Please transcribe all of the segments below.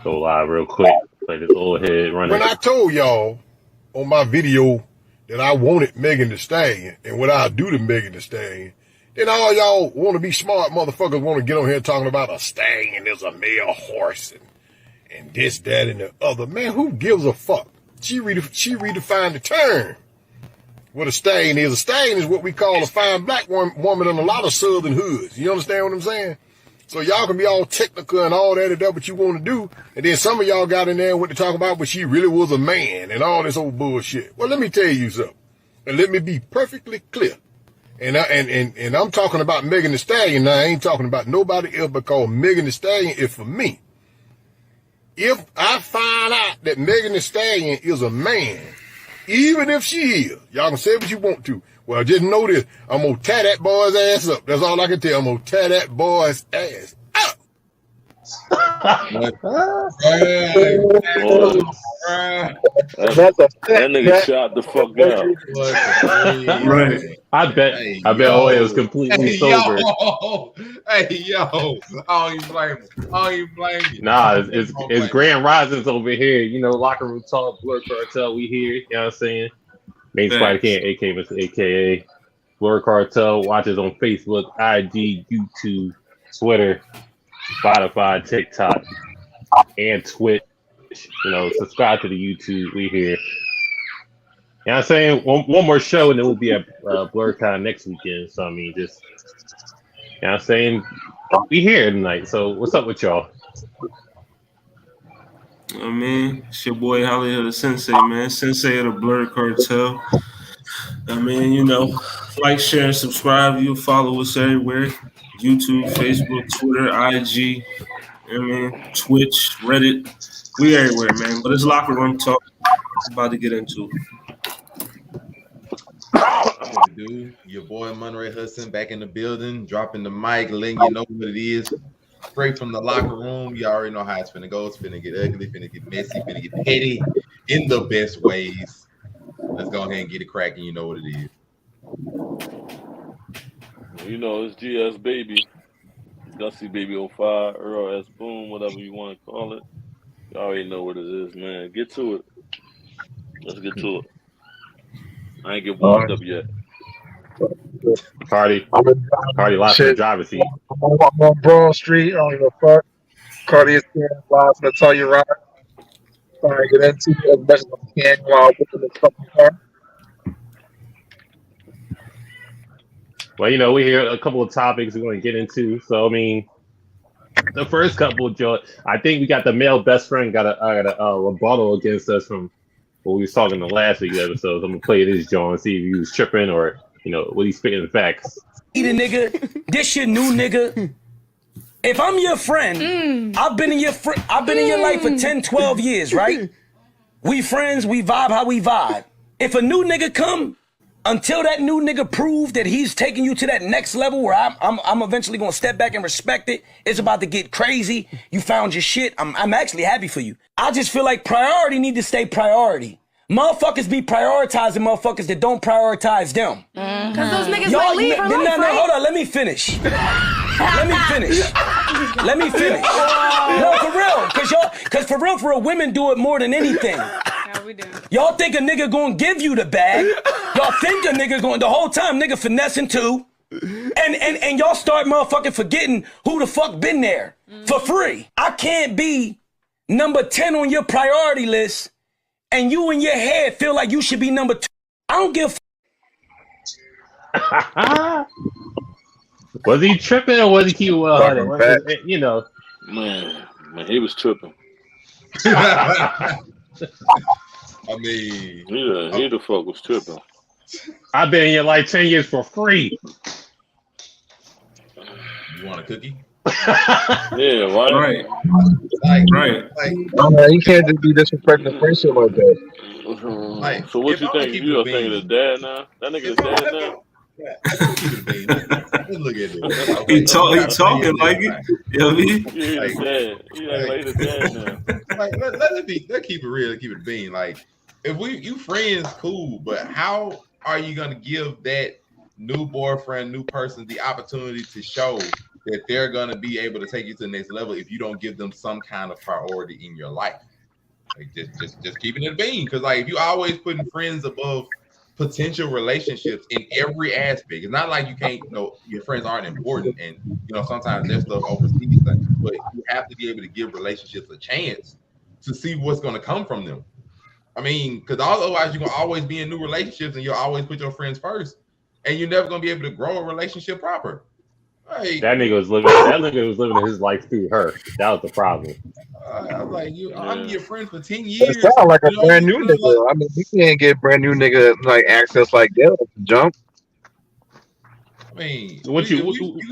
Go live real quick. Play this old head running. When I told y'all on my video that I wanted Megan Thee Stallion and what I'll do to Megan Thee Stallion, then all y'all want to be smart motherfuckers want to get on here talking about a stallion is a male horse and this, that, and the other. Man, who gives a fuck? She redefined the term. What a stallion is. A stallion is what we call a fine black woman in a lot of southern hoods. You understand what I'm saying? So y'all can be all technical and all that and that what you want to do. And then some of y'all got in there and went to talk about, but she really was a man and all this old bullshit. Well, let me tell you something. And let me be perfectly clear. And I'm talking about Megan Thee Stallion now. I ain't talking about nobody else because Megan Thee Stallion is for me. If I find out that Megan Thee Stallion is a man, even if she is, y'all can say what you want to. Well, just know this. I'm going to tie that boy's ass up. That's all I can tell. I'm going to tie that boy's ass up. That nigga shot the fuck out. Right. I bet Oye was completely sober. I don't even blame you. Nah, it's Grand Risings over here. You know, locker room talk, Blerd Cartel, we here. You know what I'm saying? Main Spider King, aka Blerd Cartel. Watch us on Facebook, IG, YouTube, Twitter, Spotify, TikTok, and Twitch. You know, subscribe to the YouTube. We here. You know what I'm saying? One more show and then we'll be at BlerdCon next weekend. So, I mean, just, you know what I'm saying? We here tonight. So, what's up with y'all? I mean, it's your boy Holly the Sensei, man. Sensei of the Blerd Cartel. I mean, you know, like, share, and subscribe. You follow us everywhere. YouTube, Facebook, Twitter, IG, I mean, Twitch, Reddit. We everywhere, man. But it's locker room talk. I'm about to get into it. Dude, your boy Monterey Hudson back in the building, dropping the mic, letting you know what it is. Straight from the locker room. You already know how it's finna go. It's finna get ugly, finna get messy, finna get petty in the best ways. Let's go ahead and get it cracking. You know what it is. You know, it's GS Baby, Gussie Baby 05, Earl S. Boom, whatever you want to call it. You already know what it is, man. Get to it. Let's get to it. I ain't get warmed up yet. Cardi live from the driver's seat. I'm on Broad Street. I don't give a fuck. Cardi is here live from the Telluride. Trying to get into it as much as I can while I'm in the fucking car. Well, you know, we hear a couple of topics we want to get into. So, I mean, the first couple, Joe, I think we got the male best friend got a rebuttal against us from what we was talking the last week's episodes. I'm gonna play this, Joe, and see if he was tripping or, you know, what he's spitting the facts. Eat a nigga, this your new nigga. If I'm your friend, I've been in your life for 10, 12 years, right? We friends, we vibe how we vibe. If a new nigga come, until that new nigga prove that he's taking you to that next level where I'm eventually gonna step back and respect it, it's about to get crazy. You found your shit. I'm actually happy for you. I just feel like priority need to stay priority. Motherfuckers be prioritizing motherfuckers that don't prioritize them. Because those niggas might leave her life, right? Hold on, let me finish. Let me finish. No, for real. Because for real, women do it more than anything. Yeah, we do. Y'all think a nigga gonna give you the bag. Y'all think a nigga going the whole time nigga finessing too. And y'all start motherfucking forgetting who the fuck been there for free. I can't be number 10 on your priority list and you in your head feel like you should be number 2. I don't give a Was he tripping or was he you know? Man, he was tripping. I mean, he the fuck was tripping. I've been in your life 10 years for free. You want a cookie? Yeah, right. You can't just be disrespecting the friendship like that. So what you think? You a thing of the dad now? That nigga's dad now? Look at this. He talking like it. You know what I mean? Yeah, he's dad. He like the dad now. Like, let's keep it real, keep it being. Like, if you friends, cool, but how are you gonna give that new boyfriend, new person the opportunity to show that they're gonna be able to take you to the next level if you don't give them some kind of priority in your life. Like just keeping it a bean, because like if you always putting friends above potential relationships in every aspect, it's not like you can't, your friends aren't important, and sometimes their stuff oversees things, but you have to be able to give relationships a chance to see what's going to come from them. I mean, because otherwise you're gonna always be in new relationships and you'll always put your friends first, and you're never gonna be able to grow a relationship proper. Like, that nigga was living his life through her. That was the problem. I'm like, I'm your friend for 10 years. It sounds like a brand new nigga. I mean, you can't get brand new nigga like access like that off the jump. I mean, you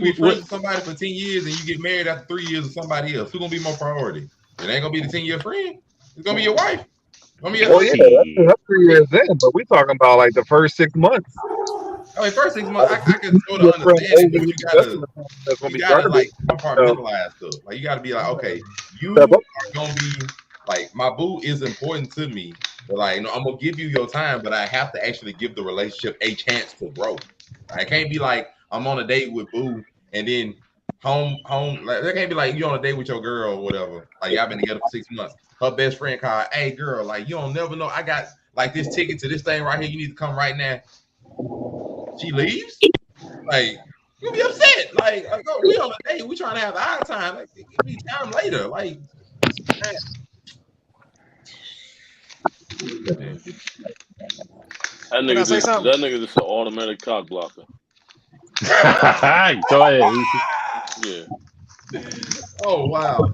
be friends with somebody for 10 years and you get married after 3 years with somebody else. Who's gonna be more priority? It ain't gonna be the 10-year friend. It's gonna be your wife. Yeah, that's 3 years in, but we talking about like the first 6 months. I mean, first 6 months, I can sort of understand it, but you gotta like compartmentalize stuff. Like you gotta be like, okay, you are gonna be like, my boo is important to me, but like, I'm gonna give you your time, but I have to actually give the relationship a chance to grow. I can't be like, I'm on a date with boo and then home. Like, that can't be like you on a date with your girl or whatever. Like y'all been together for 6 months. Her best friend called, hey girl, like you don't never know. I got like this ticket to this thing right here. You need to come right now. She leaves. Like you'll be upset. Like oh, we on a date. We trying to have our time. Like it could be time later. Like man. That nigga just an automatic cock blocker. Go ahead. Yeah. Oh wow.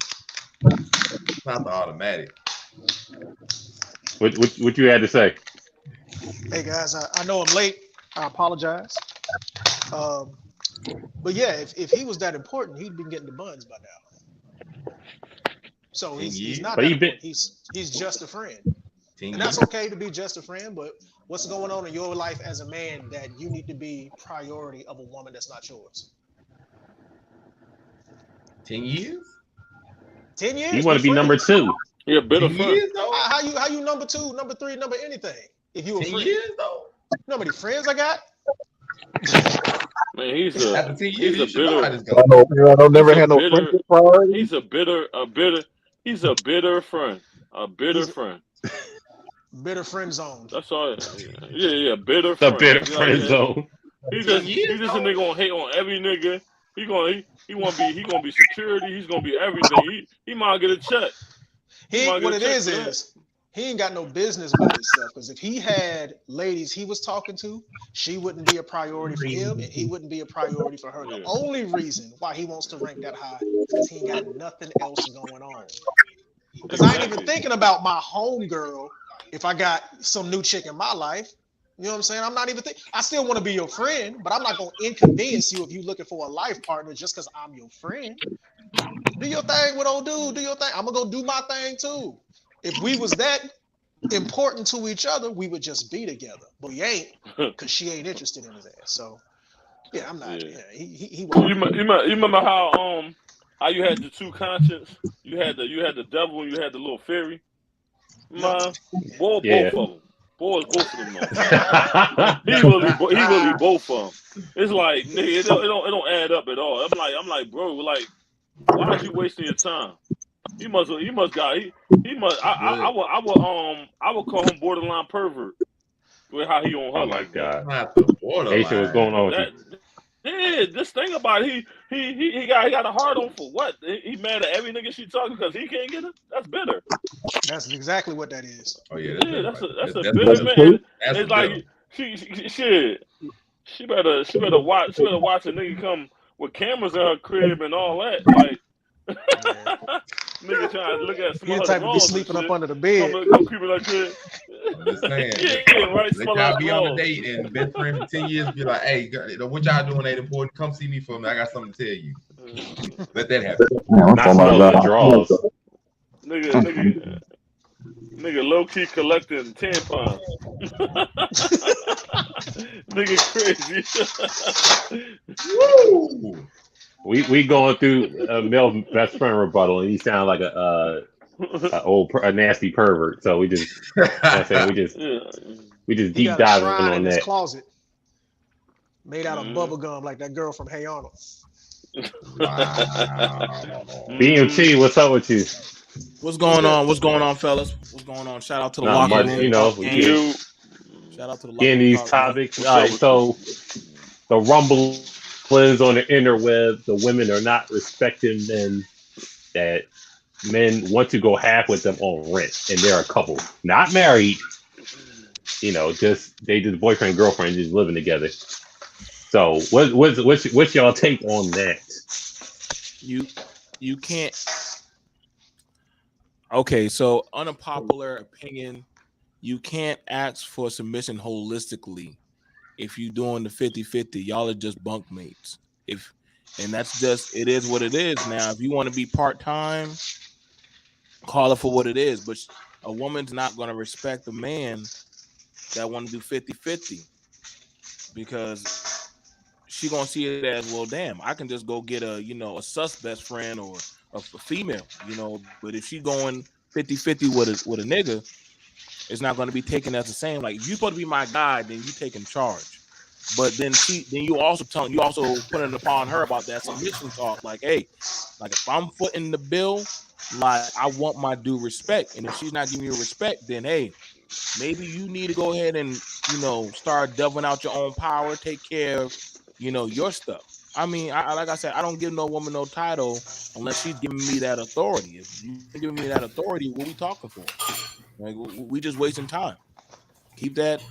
Not the automatic. What you had to say? Hey guys, I know I'm late. I apologize. But yeah, if he was that important, he'd been getting the buns by now. So he's not that important. He's just a friend. And that's okay to be just a friend, but what's going on in your life as a man that you need to be priority of a woman that's not yours? 10 years? 10 years? You want to be number 2. You're a bitter friend. How you number 2, number 3, number anything? If you a 10 friend. years though? You know how many friends I got? Man, he's a bitter friend. A bitter friend. Bitter friend zone. That's all. Yeah, bitter friend. The bitter friend zone. He's just a nigga gonna hate on every nigga. He gonna be security. He's gonna be everything. He might get a check. What it is he ain't got no business with himself, because if he had ladies he was talking to, she wouldn't be a priority for him, and he wouldn't be a priority for her. The only reason why he wants to rank that high is because he ain't got nothing else going on. Because I ain't even thinking about my home girl if I got some new chick in my life. You know what I'm saying? I'm not even I still want to be your friend, but I'm not going to inconvenience you if you're looking for a life partner just because I'm your friend. Do your thing with old dude. Do your thing. I'm going to go do my thing too. If we was that important to each other, we would just be together. But we ain't, because she ain't interested in his ass. So, yeah, I'm not. Yeah. He you remember how you had the two conscience? You had the devil and you had the little fairy. Both of them. Boys, both of them. He really both of them. It's like, nigga, it don't add up at all. I'm like, bro, like, why are you wasting your time? He must got. I would call him borderline pervert with how he on her. Oh my god! Not the borderline. Aisha, what's going on with you? Yeah, this thing about he got a hard on for what? He mad at every nigga she talking because he can't get her? That's bitter. That's exactly what that is. Oh yeah, that's a bitter man. It's like she better watch a nigga come with cameras in her crib and all that. Like nigga trying to look at some other type of be sleeping up under the bed. Come creeping like that. I'm just saying. Yeah, right. Let y'all be on a date and been friends for 10 years. Be like, hey, what y'all doing ain't important. Come see me for me. I got something to tell you. Let that happen. Not smelling draws. Nigga low key collecting tampons. Nigga crazy. Woo! We going through Mel's best friend rebuttal, and he sound like a nasty pervert. So we just deep diving on in that. His closet, made out of bubble gum, like that girl from Hey Arnold. Wow. BMT, what's up with you? What's going on? What's going on, fellas? What's going on? Shout out to the Not locker much, room. you know. We You. Shout out to the locker getting room. these Talk, topics. What's All up right, with so the rumblings on the interweb, the women are not respecting men that men want to go half with them on rent, and they're a couple, not married. You know, just boyfriend and girlfriend just living together. So what's y'all take on that? You can't. Okay, so unpopular opinion. You can't ask for submission holistically if you're doing the 50-50. Y'all are just bunkmates. And that's just, it is what it is. Now, if you want to be part-time, call it for what it is. But a woman's not going to respect a man that want to do 50-50 because she gonna see it as, well, damn, I can just go get a sus best friend or a female, but if she going 50-50 with a nigga, it's not going to be taken as the same. Like, if you're supposed to be my guy, then you taking charge. But then you also putting upon her about that submission talk. Like, hey, like, if I'm footing the bill, like, I want my due respect. And if she's not giving you respect, then hey, maybe you need to go ahead and start delving out your own power, take care of your stuff. I mean, like I said, I don't give no woman no title unless she's giving me that authority. If you giving me that authority, what we talking for? Like, we just wasting time. Keep that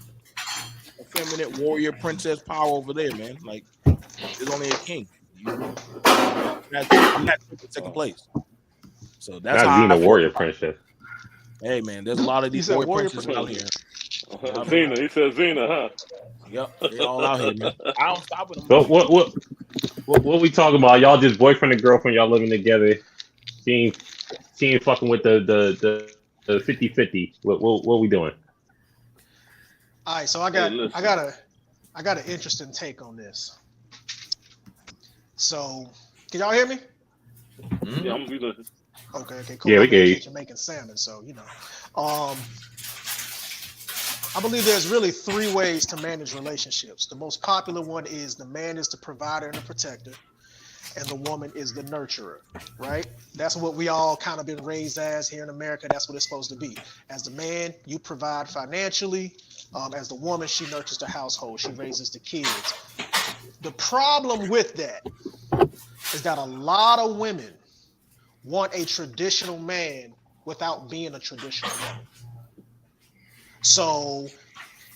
effeminate warrior princess power over there, man. Like, there's only a king. I'm not taking second place. So that's Not how being I a feel warrior about it. princess. Hey, man, there's a lot of these warrior princes out here. Zena, he said Zena, huh? Yep, they all out here, man. I don't stop with them. But what we talking about? Y'all just boyfriend and girlfriend, y'all living together. She ain't fucking with the 50-50. What we doing? All right, so I got an interesting take on this. So, can y'all hear me? Yeah, I'm gonna be listening. Okay, cool. Yeah, we I'm in the can. kitchen making salmon, so I believe there's really three ways to manage relationships. The most popular one is the man is the provider and the protector, and the woman is the nurturer, right? That's what we all kind of been raised as here in America. That's what it's supposed to be. As the man, you provide financially. As the woman, she nurtures the household. She raises the kids. The problem with that is that a lot of women want a traditional man without being a traditional woman. So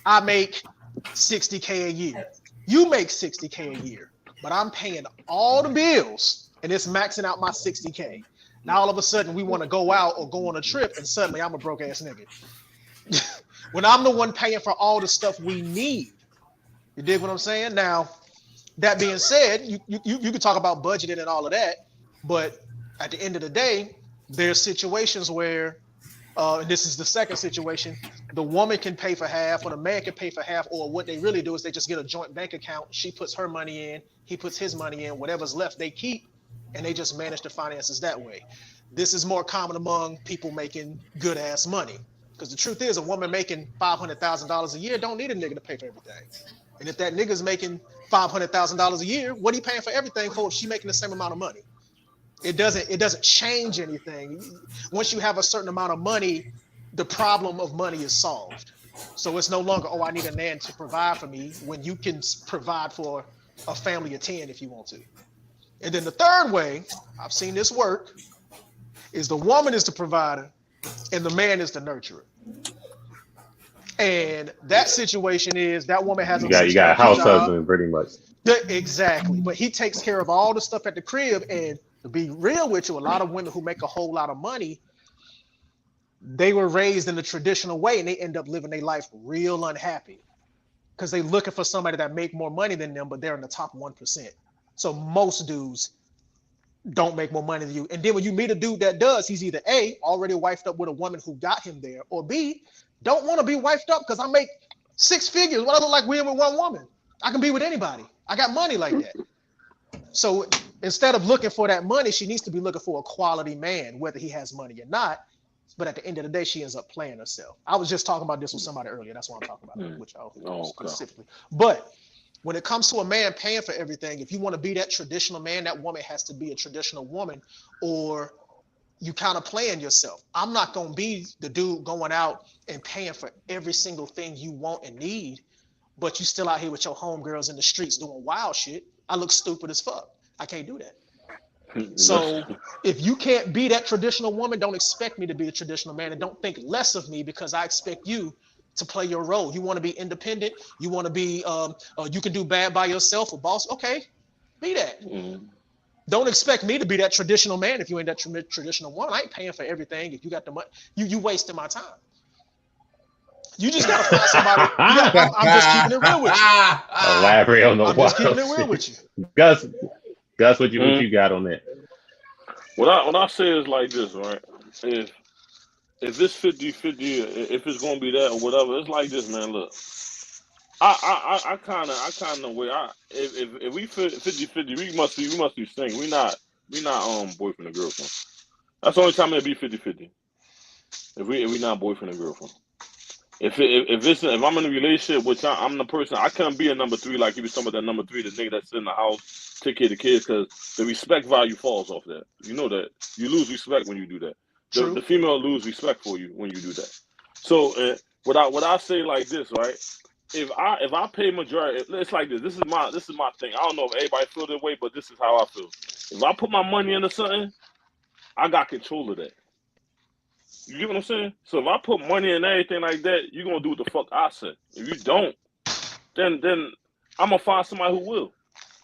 I make $60K a year. You make $60K a year, but I'm paying all the bills and it's maxing out my $60K. Now all of a sudden we want to go out or go on a trip and suddenly I'm a broke ass nigga. When I'm the one paying for all the stuff we need. You dig what I'm saying? Now, that being said, you can talk about budgeting and all of that, but at the end of the day, there's situations where, and this is the second situation, the woman can pay for half or the man can pay for half, or what they really do is they just get a joint bank account. She puts her money in, he puts his money in, whatever's left they keep, and they just manage the finances that way. This is more common among people making good ass money. Because the truth is, a woman making $500,000 a year don't need a nigga to pay for everything. And if that nigga's making $500,000 a year, what are you paying for everything for if she's making the same amount of money? It doesn't change anything. Once you have a certain amount of money, the problem of money is solved. So it's no longer, I need a man to provide for me, when you can provide for a family of 10 if you want to. And then the third way, I've seen this work, is the woman is the provider and the man is the nurturer. And that situation is that woman has you got a house husband pretty much. Exactly. But he takes care of all the stuff at the crib. And to be real with you, a lot of women who make a whole lot of money, they were raised in the traditional way and they end up living their life real unhappy because they're looking for somebody that make more money than them, but they're in the top 1%. So most dudes don't make more money than you. And then when you meet a dude that does, he's either A, already wifed up with a woman who got him there, or B, don't want to be wifed up because I make 6 figures. What I look like we're with one woman. I can be with anybody. I got money like that. So instead of looking for that money, she needs to be looking for a quality man, whether he has money or not. But at the end of the day, she ends up playing herself. I was just talking about this with somebody earlier. That's why I'm talking about it with y'all specifically. But when it comes to a man paying for everything, if you want to be that traditional man, that woman has to be a traditional woman, or you kind of playing yourself. I'm not going to be the dude going out and paying for every single thing you want and need, but you still out here with your homegirls in the streets doing wild shit. I look stupid as fuck. I can't do that. So if you can't be that traditional woman, don't expect me to be the traditional man, and don't think less of me because I expect you to play your role. You want to be independent. You want to be, you can do bad by yourself, a boss. Okay, be that. Don't expect me to be that traditional man if you ain't that traditional woman. I ain't paying for everything. If you got the money, you wasting my time. You just gotta find somebody. I'm just keeping it real with you. Elaborate on the I'm just keeping it real with you. Gus, what you got on that? What I say is like this, right? If it's 50-50, if it's gonna be that or whatever, it's like this, man. Look, I kind of way. If we 50-50, we must be single. We not boyfriend and girlfriend. That's the only time it'd be 50-50. If we not boyfriend and girlfriend. If I'm in a relationship, which I'm the person, I can't be a number 3 like you was talking about that number 3, the nigga that's in the house, take care of the kids, because the respect value falls off that. You know that. You lose respect when you do that. The female lose respect for you when you do that. So what I say like this, right? If I pay majority, it's like this. This is my thing. I don't know if everybody feel that way, but this is how I feel. If I put my money into something, I got control of that. You get what I'm saying? So if I put money in everything like that, you're gonna do what the fuck I said. If you don't, then I'm gonna find somebody who will.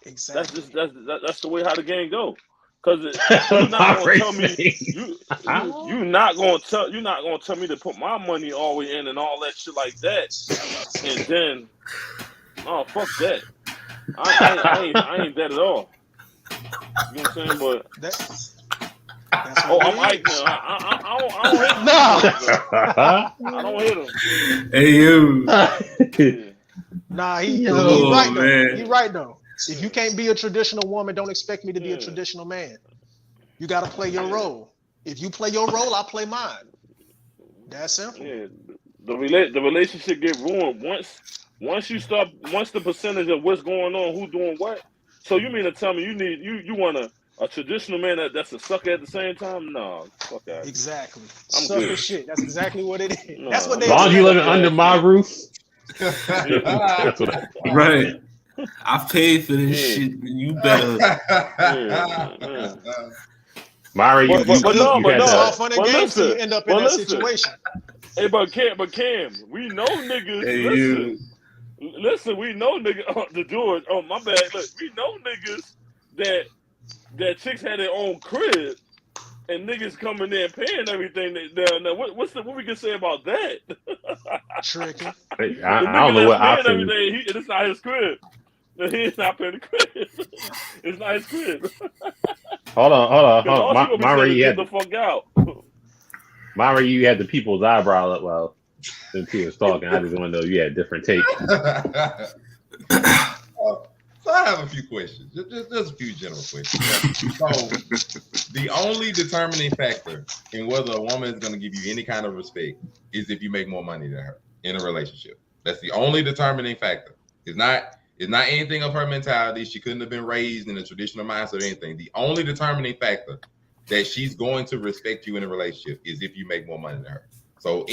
Exactly. That's the way how the game go. Because you're not gonna tell me you're not gonna tell me to put my money all the way in and all that shit like that. And then fuck that. I ain't that at all. You know what I'm saying? But I'm hyped now. I don't hit him. Hey you. Nah, he right though. He right though. If you can't be a traditional woman, don't expect me to be a traditional man. You got to play your role. If you play your role, I'll play mine. That's simple. Yeah, the relationship get ruined once the percentage of what's going on, who doing what. So you mean to tell me you want a traditional man that's a sucker at the same time? No, fuck that. Exactly. Sucker shit. That's exactly what it is. No, that's what they. As long as you living under my roof. Right. I paid for this shit. You better. Mari, it's all fun and games till you end up in that situation. Hey, but Cam, we know niggas. Hey, listen, we know niggas. The George. Oh my bad. Look, we know niggas that chicks had their own crib, and niggas coming there paying everything down there. What we can say about that? Tricky. I don't know what option. It's not his crib. He's not paying the crib. It's not his crib. Hold on. Mari, you had the fuck out. Mari, you had the people's eyebrow up while he was talking. I just want to know you had different takes. So I have a few questions, just a few general questions. So the only determining factor in whether a woman is going to give you any kind of respect is if you make more money than her in a relationship. That's the only determining factor. It's not anything of her mentality. She couldn't have been raised in a traditional mindset or anything. The only determining factor that she's going to respect you in a relationship is if you make more money than her. So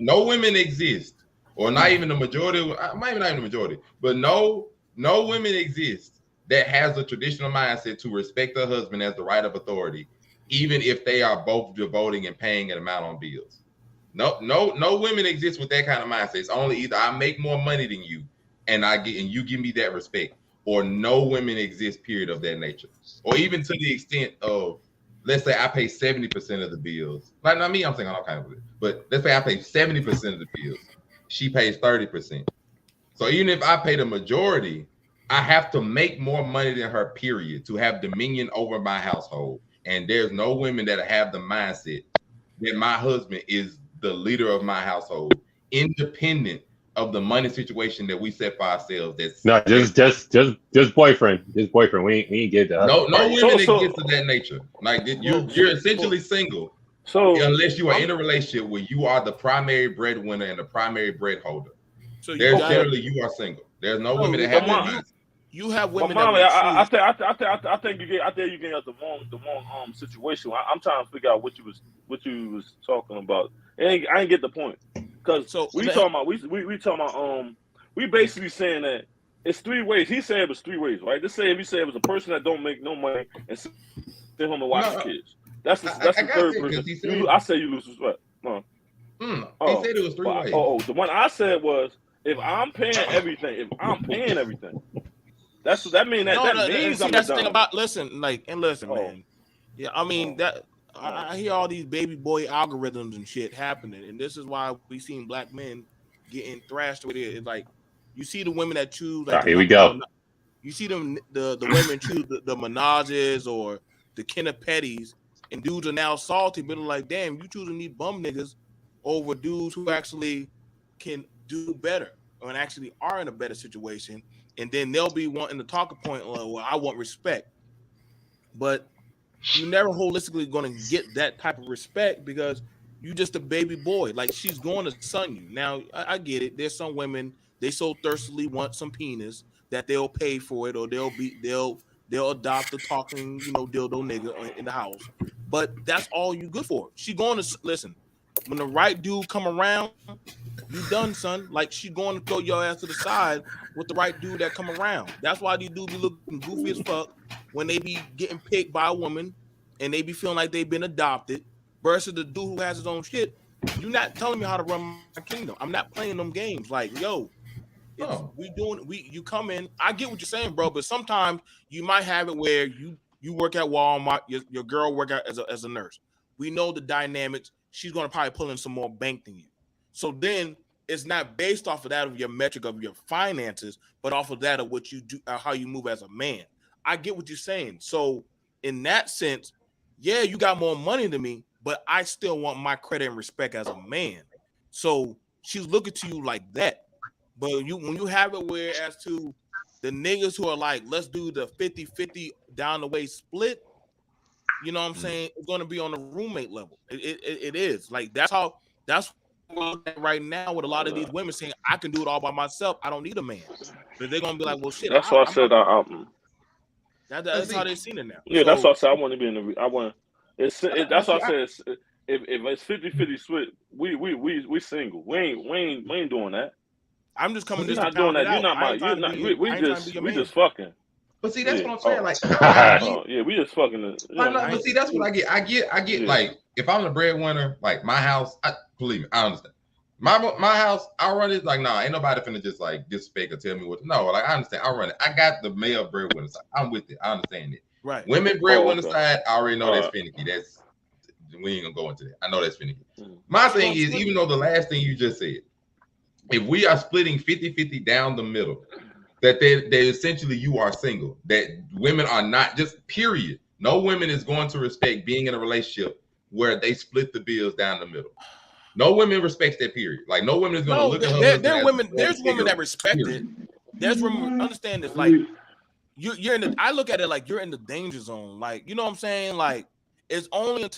no women exist, or not even the majority, maybe not even the majority, but no women exist that has a traditional mindset to respect her husband as the right of authority, even if they are both devoting and paying an amount on bills. No women exist with that kind of mindset. It's only either I make more money than you and you give me that respect, or no women exist, period, of that nature. Or even to the extent of, let's say I pay 70% of the bills. Like, not me, I'm saying all kinds of it. But let's say I pay 70% of the bills. She pays 30%. So even if I pay the majority, I have to make more money than her, period, to have dominion over my household. And there's no women that have the mindset that my husband is the leader of my household, independent of the money situation that we set for ourselves. Just boyfriend. Just boyfriend. We ain't get that. No women exist of that nature. Like you're essentially single. So unless you are in a relationship where you are the primary breadwinner and the primary bread holder, you are single. There's no women that have that mindset. You have women. But Molly, I think you getting at the wrong situation. I'm trying to figure out what you was talking about. I ain't get the point because we basically saying that it's three ways. He said it was three ways, right? He said it was a person that don't make no money and sit home and watch the kids. That's the third person. I say you lose respect. He said it was three ways. The one I said was if I'm paying everything. That's that means I'm that's the thing about listen, man. Yeah, I mean that I hear all these baby boy algorithms and shit happening, and this is why we seen black men getting thrashed with it. It's like you see the women that choose. Like, here we go. You see them the women choose the Menages or the Kenneth Petties, and dudes are now salty, but like, damn, you choosing these bum niggas over dudes who actually can do better or actually are in a better situation. And then they'll be wanting to talk a point, well, I want respect. But you're never holistically going to get that type of respect because you just a baby boy. Like, she's going to son you. Now, I get it. There's some women, they so thirstily want some penis that they'll pay for it or they'll adopt the talking, dildo nigga in the house. But that's all you good for. She going to, listen, when the right dude come around, you done, son. Like, she going to throw your ass to the side with the right dude that come around. That's why these dudes be looking goofy as fuck when they be getting picked by a woman and they be feeling like they've been adopted versus the dude who has his own shit. You're not telling me how to run my kingdom. I'm not playing them games. Like, yo, you come in. I get what you're saying, bro, but sometimes you might have it where you work at Walmart, your girl work out as a nurse. We know the dynamics. She's going to probably pull in some more bank than you. So then it's not based off of that of your metric of your finances, but off of that of what you do, how you move as a man. I get what you're saying. So in that sense, yeah, you got more money than me, but I still want my credit and respect as a man. So she's looking to you like that. But when you have it where as to the niggas who are like, let's do the 50-50 down the way split, you know what I'm saying? It's going to be on the roommate level. It is. Like, that's right now with a lot of these women saying, I can do it all by myself. I don't need a man. But they're going to be like, well, shit. That's why I said that's how they've seen it now. Yeah, that's why I said I want to be in the. That's why I said if it's 50-50 split, we single. We ain't doing that. I'm just coming. You're not doing that. You're not my. We just fucking. But see, that's what I'm saying. Like, we just fucking. But see, that's what I get. I get like, if I'm the breadwinner, like my house. Believe me, I understand. My house, I run it like, nah, ain't nobody finna just like disrespect or tell me what. No, like I understand. I run it. I got the male breadwinner side. I'm with it. I understand it. Right. Women breadwinner side, I already know that's finicky. We ain't gonna go into that. I know that's finicky. My thing is, even though the last thing you just said, if we are splitting 50-50 down the middle, that they essentially you are single, that women are not, just period. No women is going to respect being in a relationship where they split the bills down the middle. No women respects that, period. Like, no woman is going to look at her. There's women that respect it. There's women, understand this, like, you're in the, I look at it like you're in the danger zone. Like, you know what I'm saying? Like, it's only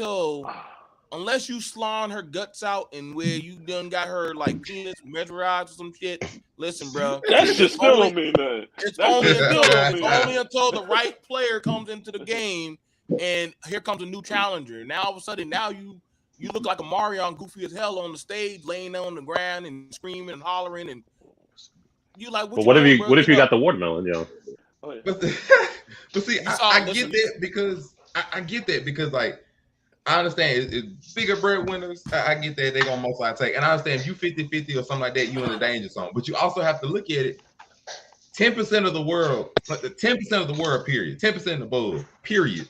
unless you slawing her guts out and where you done got her like penis measurized or some shit. Listen, bro. That's just still don't mean that. It's only until the right player comes into the game and here comes a new challenger. Now all of a sudden, now you look like a Mario goofy as hell on the stage, laying on the ground and screaming and hollering, and you like. What if you got the watermelon, yo? But see, I get that because I get that because like. I understand it's bigger breadwinners. I get that they're gonna most likely take, and I understand if you 50-50 or something like that, you're in the danger zone. But you also have to look at it. 10% of the world, like the 10% of the world, period, 10% above, period,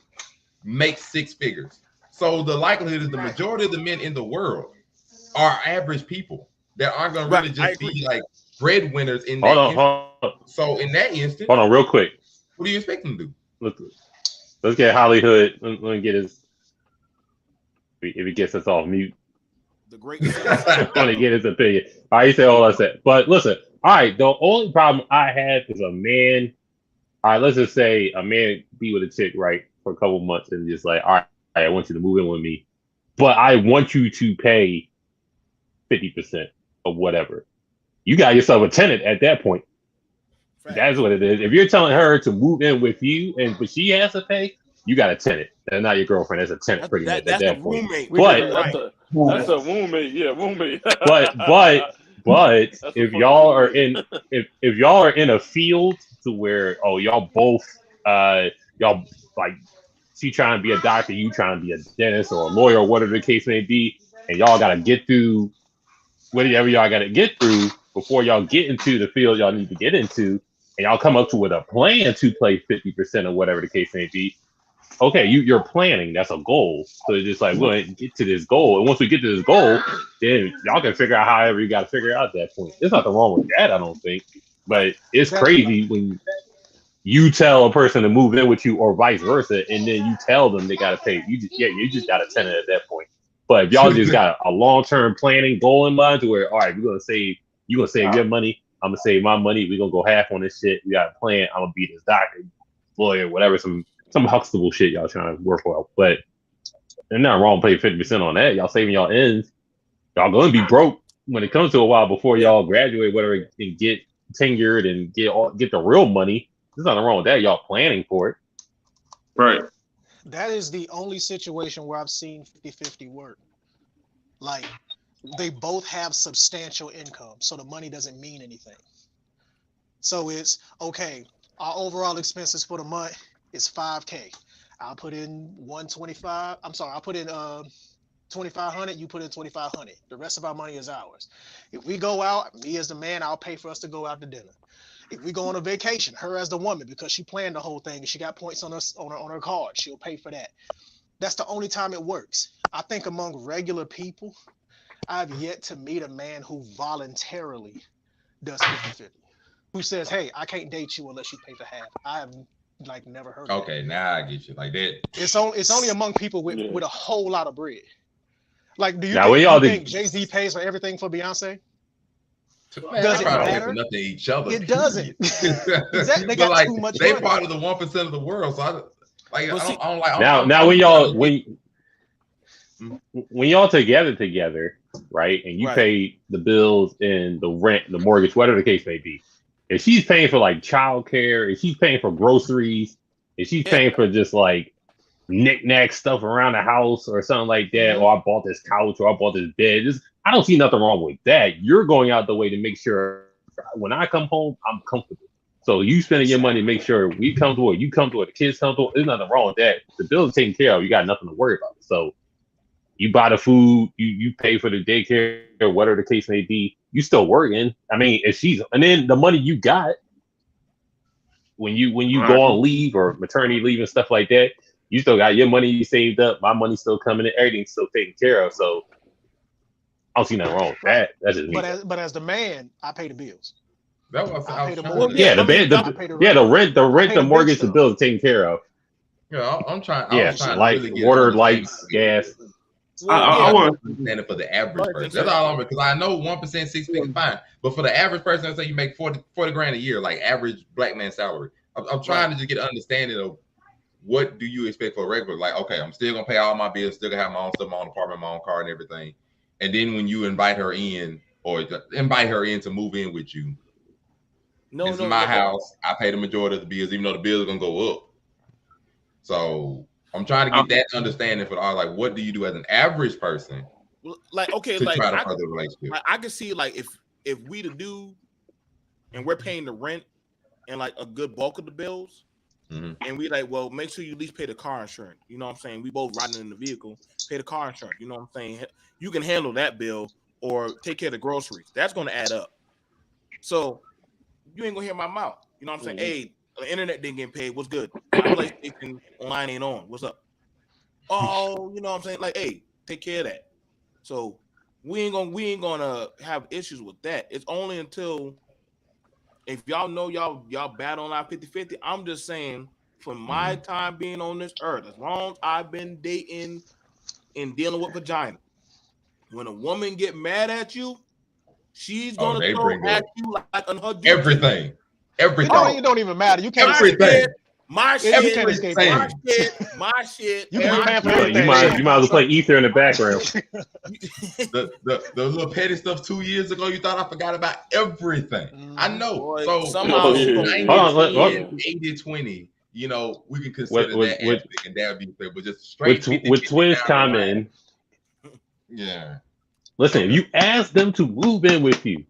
makes six figures. So the likelihood is the majority of the men in the world are average people that aren't gonna really just be like breadwinners in that. Hold on. So in that instance, hold on, real quick. What do you expect them to do? Let's get Hollywood. Let me get his. If he gets us off mute, the great want to get his opinion. All right, he said all I said. But listen, all right, the only problem I have is a man. All right, let's just say a man be with a chick, right, for a couple months and just like, all right, I want you to move in with me, but I want you to pay 50% of whatever. You got yourself a tenant at that point. That's what it is. If you're telling her to move in with you but she has to pay, you got a tenant. That's not your girlfriend. That's a tenant, pretty much at that point. Roommate. But that's a roommate. Yeah, roommate. but if y'all are in if y'all are in a field to where y'all both y'all like she trying to be a doctor, you trying to be a dentist or a lawyer or whatever the case may be, and y'all got to get through whatever y'all got to get through before y'all get into the field y'all need to get into, and y'all come up with a plan to play 50% or whatever the case may be. Okay, you're planning. That's a goal. So it's just like, we'll get to this goal. And once we get to this goal, then y'all can figure out however you got to figure it out at that point. There's nothing wrong with that, I don't think. But it's crazy when you tell a person to move in with you or vice versa, and then you tell them they got to pay. You just got a tenant at that point. But if y'all just got a long-term planning goal in mind to where, all right, you're going to save your money. I'm going to save my money. We're going to go half on this shit. We got a plan. I'm going to be this doctor, lawyer, whatever, some Huxtable shit y'all trying to work well, but there's nothing wrong paying 50% on that. Y'all saving y'all ends. Y'all gonna be broke when it comes to a while before y'all graduate, whatever, and get tenured and get the real money. There's nothing wrong with that. Y'all planning for it, right? That is the only situation where I've seen 50-50 work. Like they both have substantial income, so the money doesn't mean anything. So it's okay. Our overall expenses for the month is $5K. I'll put in $125. I'm sorry, I'll put in $2,500. You put in $2,500. The rest of our money is ours. If we go out, me as the man, I'll pay for us to go out to dinner. If we go on a vacation, her as the woman, because she planned the whole thing and she got points on her card, she'll pay for that. That's the only time it works. I think among regular people, I've yet to meet a man who voluntarily does 50-50. Who says, hey, I can't date you unless you pay for half. I have never heard of Okay, now I get you like that. It's only among people with a whole lot of bread. Like, do you think Jay-Z pays for everything for Beyonce? Man, does it matter? For nothing each other. It doesn't. Exactly. They got too much. They part of the 1% of the world. So I don't like. Now when y'all together, right? And you pay the bills and the rent, the mortgage, whatever the case may be. If she's paying for like childcare, if she's paying for groceries, if she's paying for just like knick-knack stuff around the house or something like that, or I bought this couch or I bought this bed, I don't see nothing wrong with that. You're going out the way to make sure when I come home, I'm comfortable. So you spending your money to make sure we comfortable, you comfortable, the kids comfortable. There's nothing wrong with that. The bills are taken care of. You got nothing to worry about. So you buy the food, you pay for the daycare, or whatever the case may be. You still working. I mean, and then the money you got when you go on leave or maternity leave and stuff like that, you still got your money you saved up. My money's still coming in. Everything's still taken care of. So I don't see nothing wrong with that. That's just me. But as the man, I pay the bills. That was I pay the mortgage. The rent, the mortgage, the bills are taken care of. Yeah, I'm trying. Like really water, lights, gas. I want to understand it for the average person. That's all I'm because I know 1% 6 figures fine, but for the average person, let's say you make 40 grand a year, like average black man salary. I'm trying to just get an understanding of what do you expect for a regular. Like, okay, I'm still gonna pay all my bills, still gonna have my own stuff, my own apartment, my own car, and everything. And then when you invite her in to move in with you, this is my house. I pay the majority of the bills, even though the bills are gonna go up. So I'm trying to get that understanding for all. Like, what do you do as an average person? Like, okay, to like try to further the relationship. I can see like if we the dude and we're paying the rent and like a good bulk of the bills, and we like, well, make sure you at least pay the car insurance. You know what I'm saying? We both riding in the vehicle, pay the car insurance. You know what I'm saying? You can handle that bill or take care of the groceries. That's going to add up. So you ain't gonna hear my mouth. You know what I'm saying? Hey, the internet didn't get paid. What's good? My PlayStation online ain't on. What's up? Oh, you know what I'm saying? Like, hey, take care of that. So we ain't gonna have issues with that. It's only until if y'all know y'all bad on our 50-50. I'm just saying, for my time being on this earth, as long as I've been dating and dealing with vagina, when a woman get mad at you, she's gonna throw at you like on her duty. Everything. It don't even matter. You can't everything. My Yeah, you shit, can't escape my that. shit, my shit. You can be paying for You everything. might Shit. as well play Ether in the background. The little petty stuff 2 years ago, you thought I forgot about everything. I know. Boy, So somehow she gonna 90, Hold on, 80, 20, you know, we can consider that aspect, and that would be fair, but just straight with twins commenting. Yeah. Listen, if you ask them to move in with you,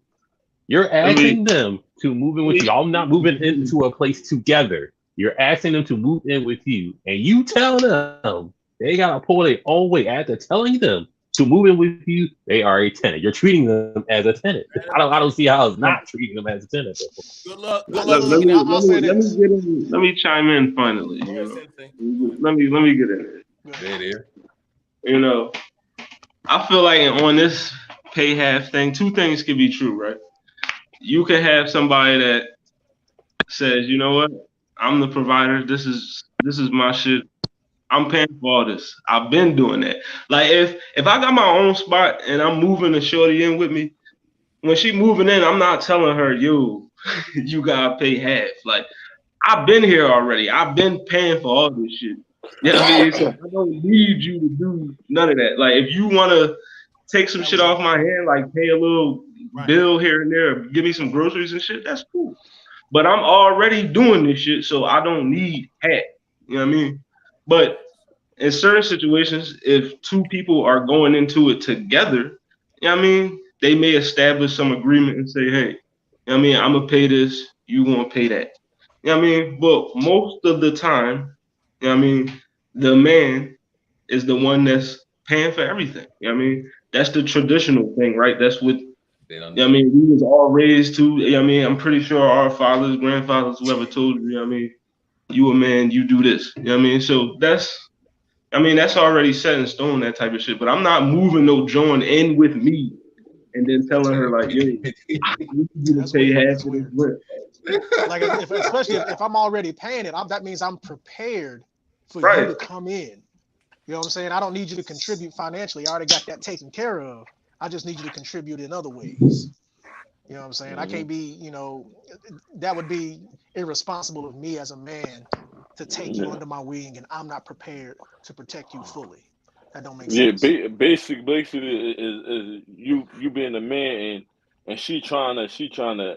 you're asking them to move in with you. I'm not moving into a place together. You're asking them to move in with you, and you tell them they gotta pull their own weight. After telling them to move in with you, they are a tenant. You're treating them as a tenant. I don't see how it's not treating them as a tenant. Good luck. Let me chime in finally. You know? Let me get in there. You know, I feel like on this pay half thing, two things can be true, right? You can have somebody that says, you know what, I'm the provider. This is my shit. I'm paying for all this. I've been doing that. Like if I got my own spot and I'm moving a shorty in with me, when she moving in, I'm not telling her, yo, you gotta pay half. Like I've been here already. I've been paying for all this shit. You know what I mean? So I don't need you to do none of that. Like if you wanna take some shit off my hand, like pay a little bill here and there, give me some groceries and shit, that's cool. But I'm already doing this shit, so I don't need half. You know what I mean? But in certain situations, if two people are going into it together, you know what I mean, they may establish some agreement and say, hey, you know what I mean, I'm gonna pay this, you gonna pay that. You know what I mean? But most of the time, you know what I mean, the man is the one that's paying for everything. You know what I mean? That's the traditional thing, right? That's what, you know what I mean, we was all raised to. You know what I mean? I'm pretty sure our fathers, grandfathers, whoever told you, you know what I mean, you a man, you do this. You know what I mean? So that's already set in stone, that type of shit. But I'm not moving no joint in with me and then telling her like, yo, you need to pay half of this rent. Like especially if I'm already paying it, that means I'm prepared for you to come in. You know what I'm saying? I don't need you to contribute financially. I already got that taken care of. I just need you to contribute in other ways. You know what I'm saying? I can't be, you know, that would be irresponsible of me as a man to take you under my wing and I'm not prepared to protect you fully. That don't make sense. Yeah, basically is you being a man and she trying to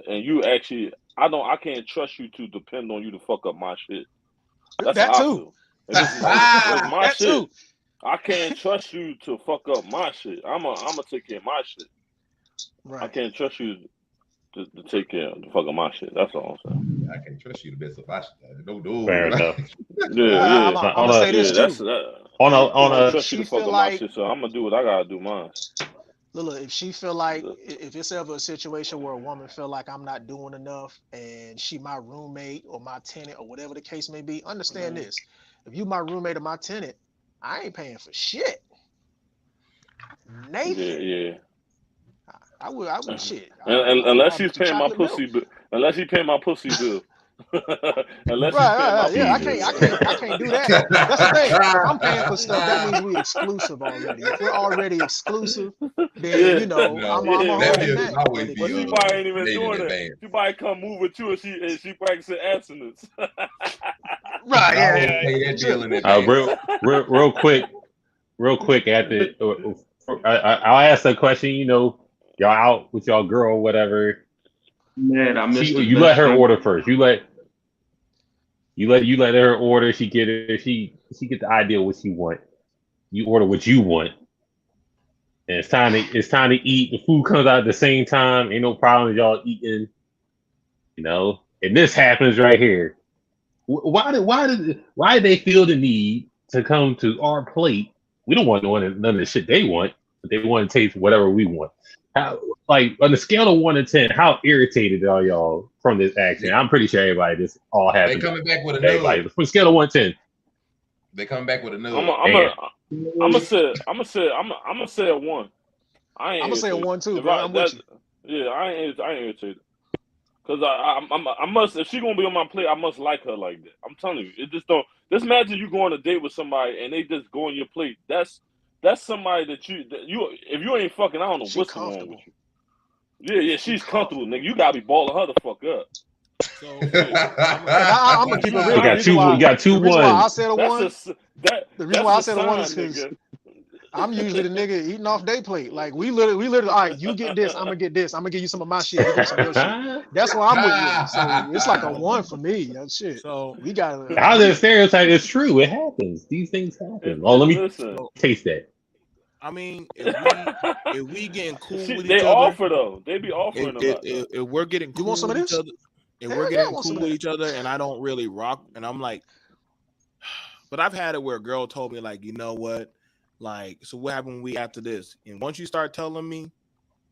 and you actually I can't trust you to depend on you to fuck up my shit. That's that how too. I feel. It's my that shit. Too. I can't trust you to fuck up my shit. I'm gonna take care of my shit. Right. I can't trust you to take care of the fuck up my shit. That's all I'm saying. I can't trust you to mess up my shit. No. Fair enough. Yeah. I'm gonna say this too. I trust you to fuck up my shit, so I'm gonna do what I gotta do mine. Lila, if she feel like if it's ever a situation where a woman feel like I'm not doing enough and she my roommate or my tenant or whatever the case may be, understand this. If you my roommate or my tenant, I ain't paying for shit. Nathan. Yeah. I would shit. Unless he's paying my pussy bill. Unless he paying my pussy bill. Unless I can't do that. That's the thing. If I'm paying for stuff, that means we exclusive already. If we're already exclusive, then I'm a whole thing. But she probably ain't even doing that. She probably come move with you and she practicing abstinence. Right. Real quick. After I'll ask a question. You know, y'all out with y'all girl, whatever. Man, I missed you let her order first. You let her order. She get the idea of what she want. You order what you want, and it's time to eat. The food comes out at the same time. Ain't no problem. Y'all eating, you know. And this happens right here. Why did they feel the need to come to our plate? We don't want none of the shit they want, but they want to taste whatever we want. How, like on the scale of 1 to 10, how irritated are y'all from this action? I'm pretty sure everybody just all has. They coming back with a nug. From scale of 1 to 10. They coming back with a nug. I'm gonna say a 1. I'm gonna say a 1 too, bro. I'm with you. Yeah, I ain't irritated. Cause I must, if she gonna be on my plate, I must like her like that. I'm telling you, it just don't. Just imagine you go on a date with somebody and they just go on your plate. That's somebody that you if you ain't fucking, I don't know what's wrong with you. Yeah, she's comfortable, nigga. You gotta be balling her the fuck up. So I'm gonna keep it real. You got two. You got 2 The reason why I ones. said a one. The reason why I said a one is sign, because nigga. I'm usually the nigga eating off day plate. Like we literally, all right, you get this, I'm gonna get this. I'm gonna give you some of my shit. You give some of your shit. That's why I'm with you. So it's like a one for me. That shit. So we got. How that stereotype is true? It happens. These things happen. Oh, let me taste that. I mean, if we getting cool with each other, they offer though. They be offering a lot. If we're getting cool you want some of with each this? other, if we're getting cool with each other, and I don't really rock, and I'm like, but I've had it where a girl told me like, you know what, like, so what happened when we after this? And once you start telling me,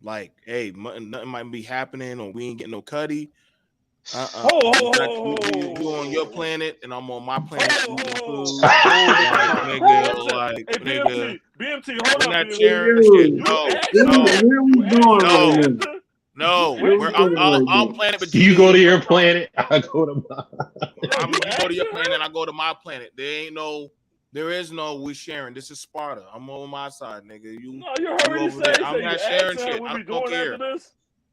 like, hey, nothing might be happening, or we ain't getting no cuddy. You on your planet and I'm on my planet. BMT, hold on. up. Sharing shit. No. I'll planet, but you go to your planet. I go to mine. You go to your planet. I go to my planet. There is no we sharing. This is Sparta. I'm on my side, nigga. You heard me say. I'm not sharing shit. I don't care.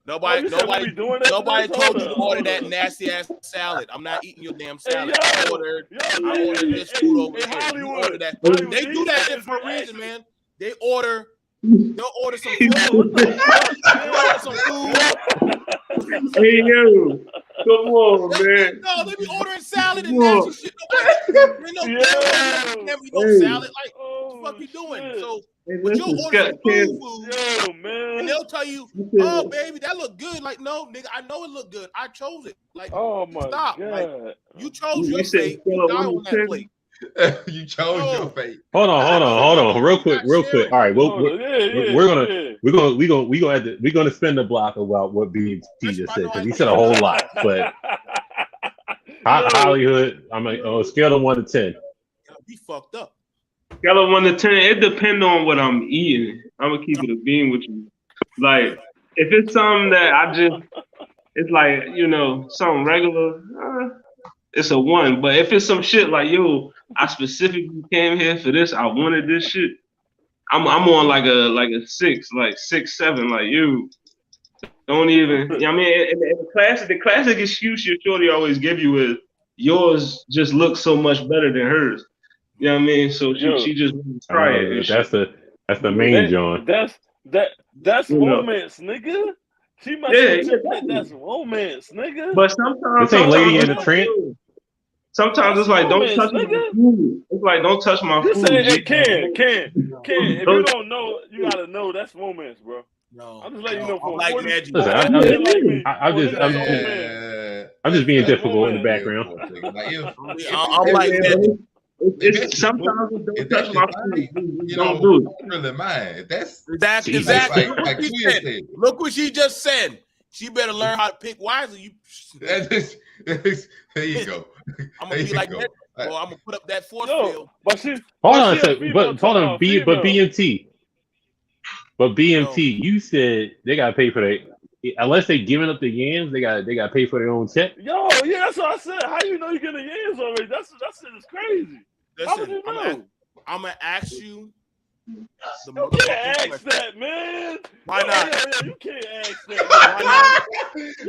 Nobody told you to order that nasty ass salad. I'm not eating your damn salad. I ordered this food over here. You order that. They do that shit for a reason, man. They'll order some food. Hey yo, come on, man. No, they be ordering salad and nasty shit. Never eat no salad. Like, what the fuck you doing? So. But you'll order some food, and they'll tell you, "Oh, baby, that look good." Like, no, nigga, I know it look good. I chose it. Like, stop. God. Like, you chose your fate. You die on that plate. You chose your fate. Hold on, real quick. All right, we're gonna spend the block about what BT just said because he said a whole lot. But Hollywood, I'm like, on a scale of 1 to 10. Be fucked up. Scale of 1 to 10, it depends on what I'm eating. I'm gonna keep it a bean with you. Like, if it's something that it's like, something regular, it's a 1. But if it's some shit like, yo, I specifically came here for this, I wanted this shit, I'm on like a 6, like 6, 7. Like, you don't even. I mean, the classic excuse your shorty always give you is yours just looks so much better than hers. You know what I mean? So she just try it. That's the main John. That's romance, nigga. She must that's romance, nigga. But sometimes this ain't Lady in the Tramp. Sometimes it's like don't touch my food. It's like don't touch my food. Hey, Ken. If you don't know, you gotta know that's romance, bro. No, I'm just letting you know. For like magic. I'm just being difficult in the background. I'm like magic. Sometimes don't touch my food. Don't do it. Really mine. That's exactly like Look what she just said. She better learn how to pick wisely. There you go. I'm gonna be like that. Well, I'm gonna put up that force field. But she. Hold on a second. But BMT. But BMT, you said they gotta pay for that. Unless they giving up the yams, they gotta pay for their own check. Yo, yeah, that's what I said. How you know you getting the yams already? That shit is crazy. How would you know? I'm gonna ask you. You can't ask that, man. Why not? You can't ask that.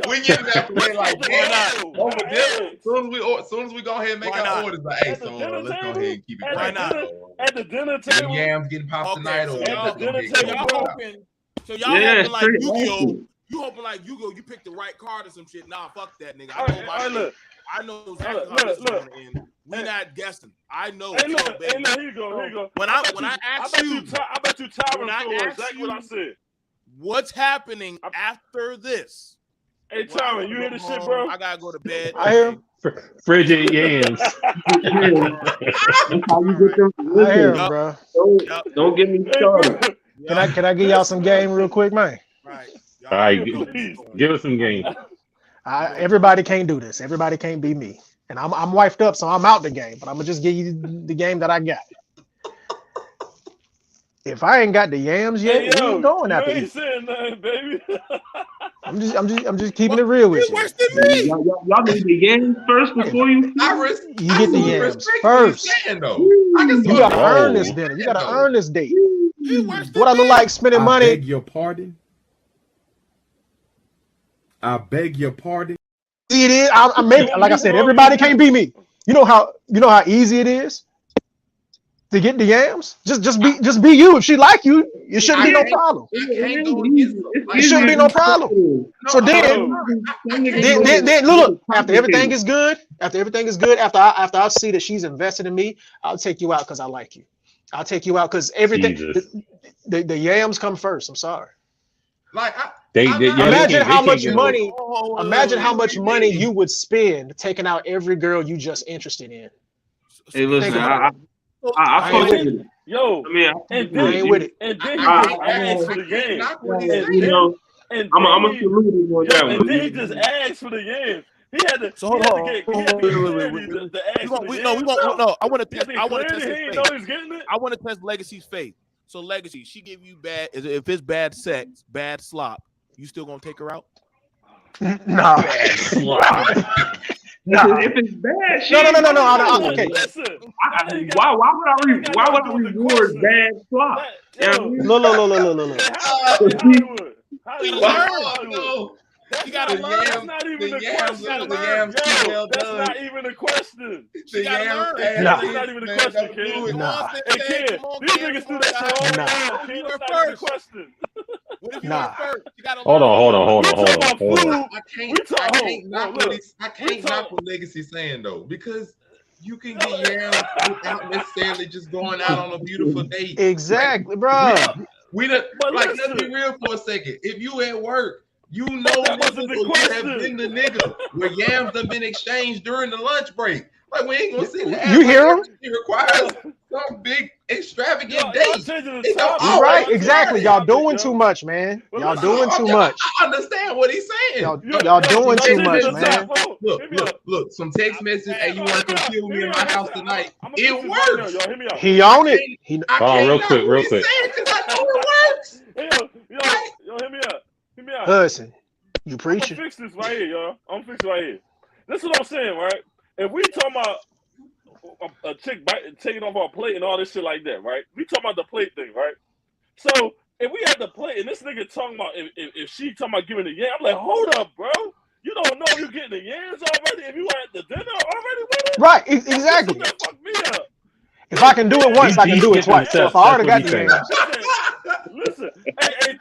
We getting that play like that. Over there. As soon as we go ahead and make our orders, like, hey, so let's go ahead and keep it right now. At the dinner table. Yams getting popped tonight. So y'all hoping like Yu-Gi-Oh! You hoping like Yu-Gi-Oh! You picked the right card or some shit. Nah, fuck that, nigga. I know exactly how this is going to end. We're not guessing. I know. Here you go. When I ask you, I bet you Tyron knows exactly what I said. What's happening after this? Hey, Tyron, you hear this shit, bro? I gotta go to bed. I hear him. Frigid yams. That's how you get them. I hear him, bro. Don't get me started. Can I give y'all some game real quick, man? Right. All right, give us some game. Everybody can't do this. Everybody can't be me. And I'm wifed up, so I'm out the game. But I'm gonna just give you the game that I got. If I ain't got the yams yet, we ain't going after you. Saying nothing, baby. I'm just keeping it real with you. Worse than me. Y'all need the yams first before you. You get the yams first. You gotta earn this dinner. You gotta earn this date. What I look like spending money? I beg your pardon. I beg your pardon. it is. I make, like I said, everybody can't be me. You know how easy it is to get the yams. Just be you. If she like you, it shouldn't be no problem. It shouldn't be no problem. So then look, after everything is good, after I see that she's invested in me, I'll take you out because I like you. I'll take you out because everything. The yams come first. I'm sorry. Like imagine how much money. Imagine how much money you would spend taking out every girl you just interested in. Hey, listen, I fuck with it. Yo, I mean, I ain't with it. And then he just asked for the yams. And then he just asked for the yams. He had to. So hold on. Wait. I want to test. I want to test his faith. I want to test Legacy's faith. So Legacy, she give you bad. If it's bad sex, bad slop, you still gonna take her out? Nah. Nah. If it's bad, no. Okay. Why would I reward bad slop? No. You gotta learn. That's not even a question. That's not even a question. You gotta learn. That's not even a question, kid. Nah. Hey, kid, these niggas do that shit all the time. Kid, that's not even a question. What if you Nah. first? You gotta Hold on. I can't knock what Legacy saying though, because you can get yams without necessarily just going out on a beautiful date. Exactly, bro. Let's be real for a second. If you at work, you know niggas will have been the nigga where yams have been exchanged during the lunch break. Like we ain't gonna see that. You hear him? It requires some big extravagant date. Right, exactly. Y'all doing too much, man. Y'all doing too much. I understand what he's saying. Y'all doing too much, man. Look. Some text message. Hey, you want to come kill me in my house tonight? It works. He on it. Real quick. I know it works. Yo, hit me up. Hudson, you preaching? I'm gonna fix this right here, y'all. I'm fixing right here. This is what I'm saying, right? If we talking about a chick taking off our plate and all this shit like that, right? We talking about the plate thing, right? So if we had the plate and this nigga talking about if she talking about giving the yam, I'm like, hold up, bro. You don't know you getting the yams already if you were at the dinner already with it? Right, exactly. Fuck me up. If I can do it once, I can do it twice. So if I already got the yams. Listen, hey,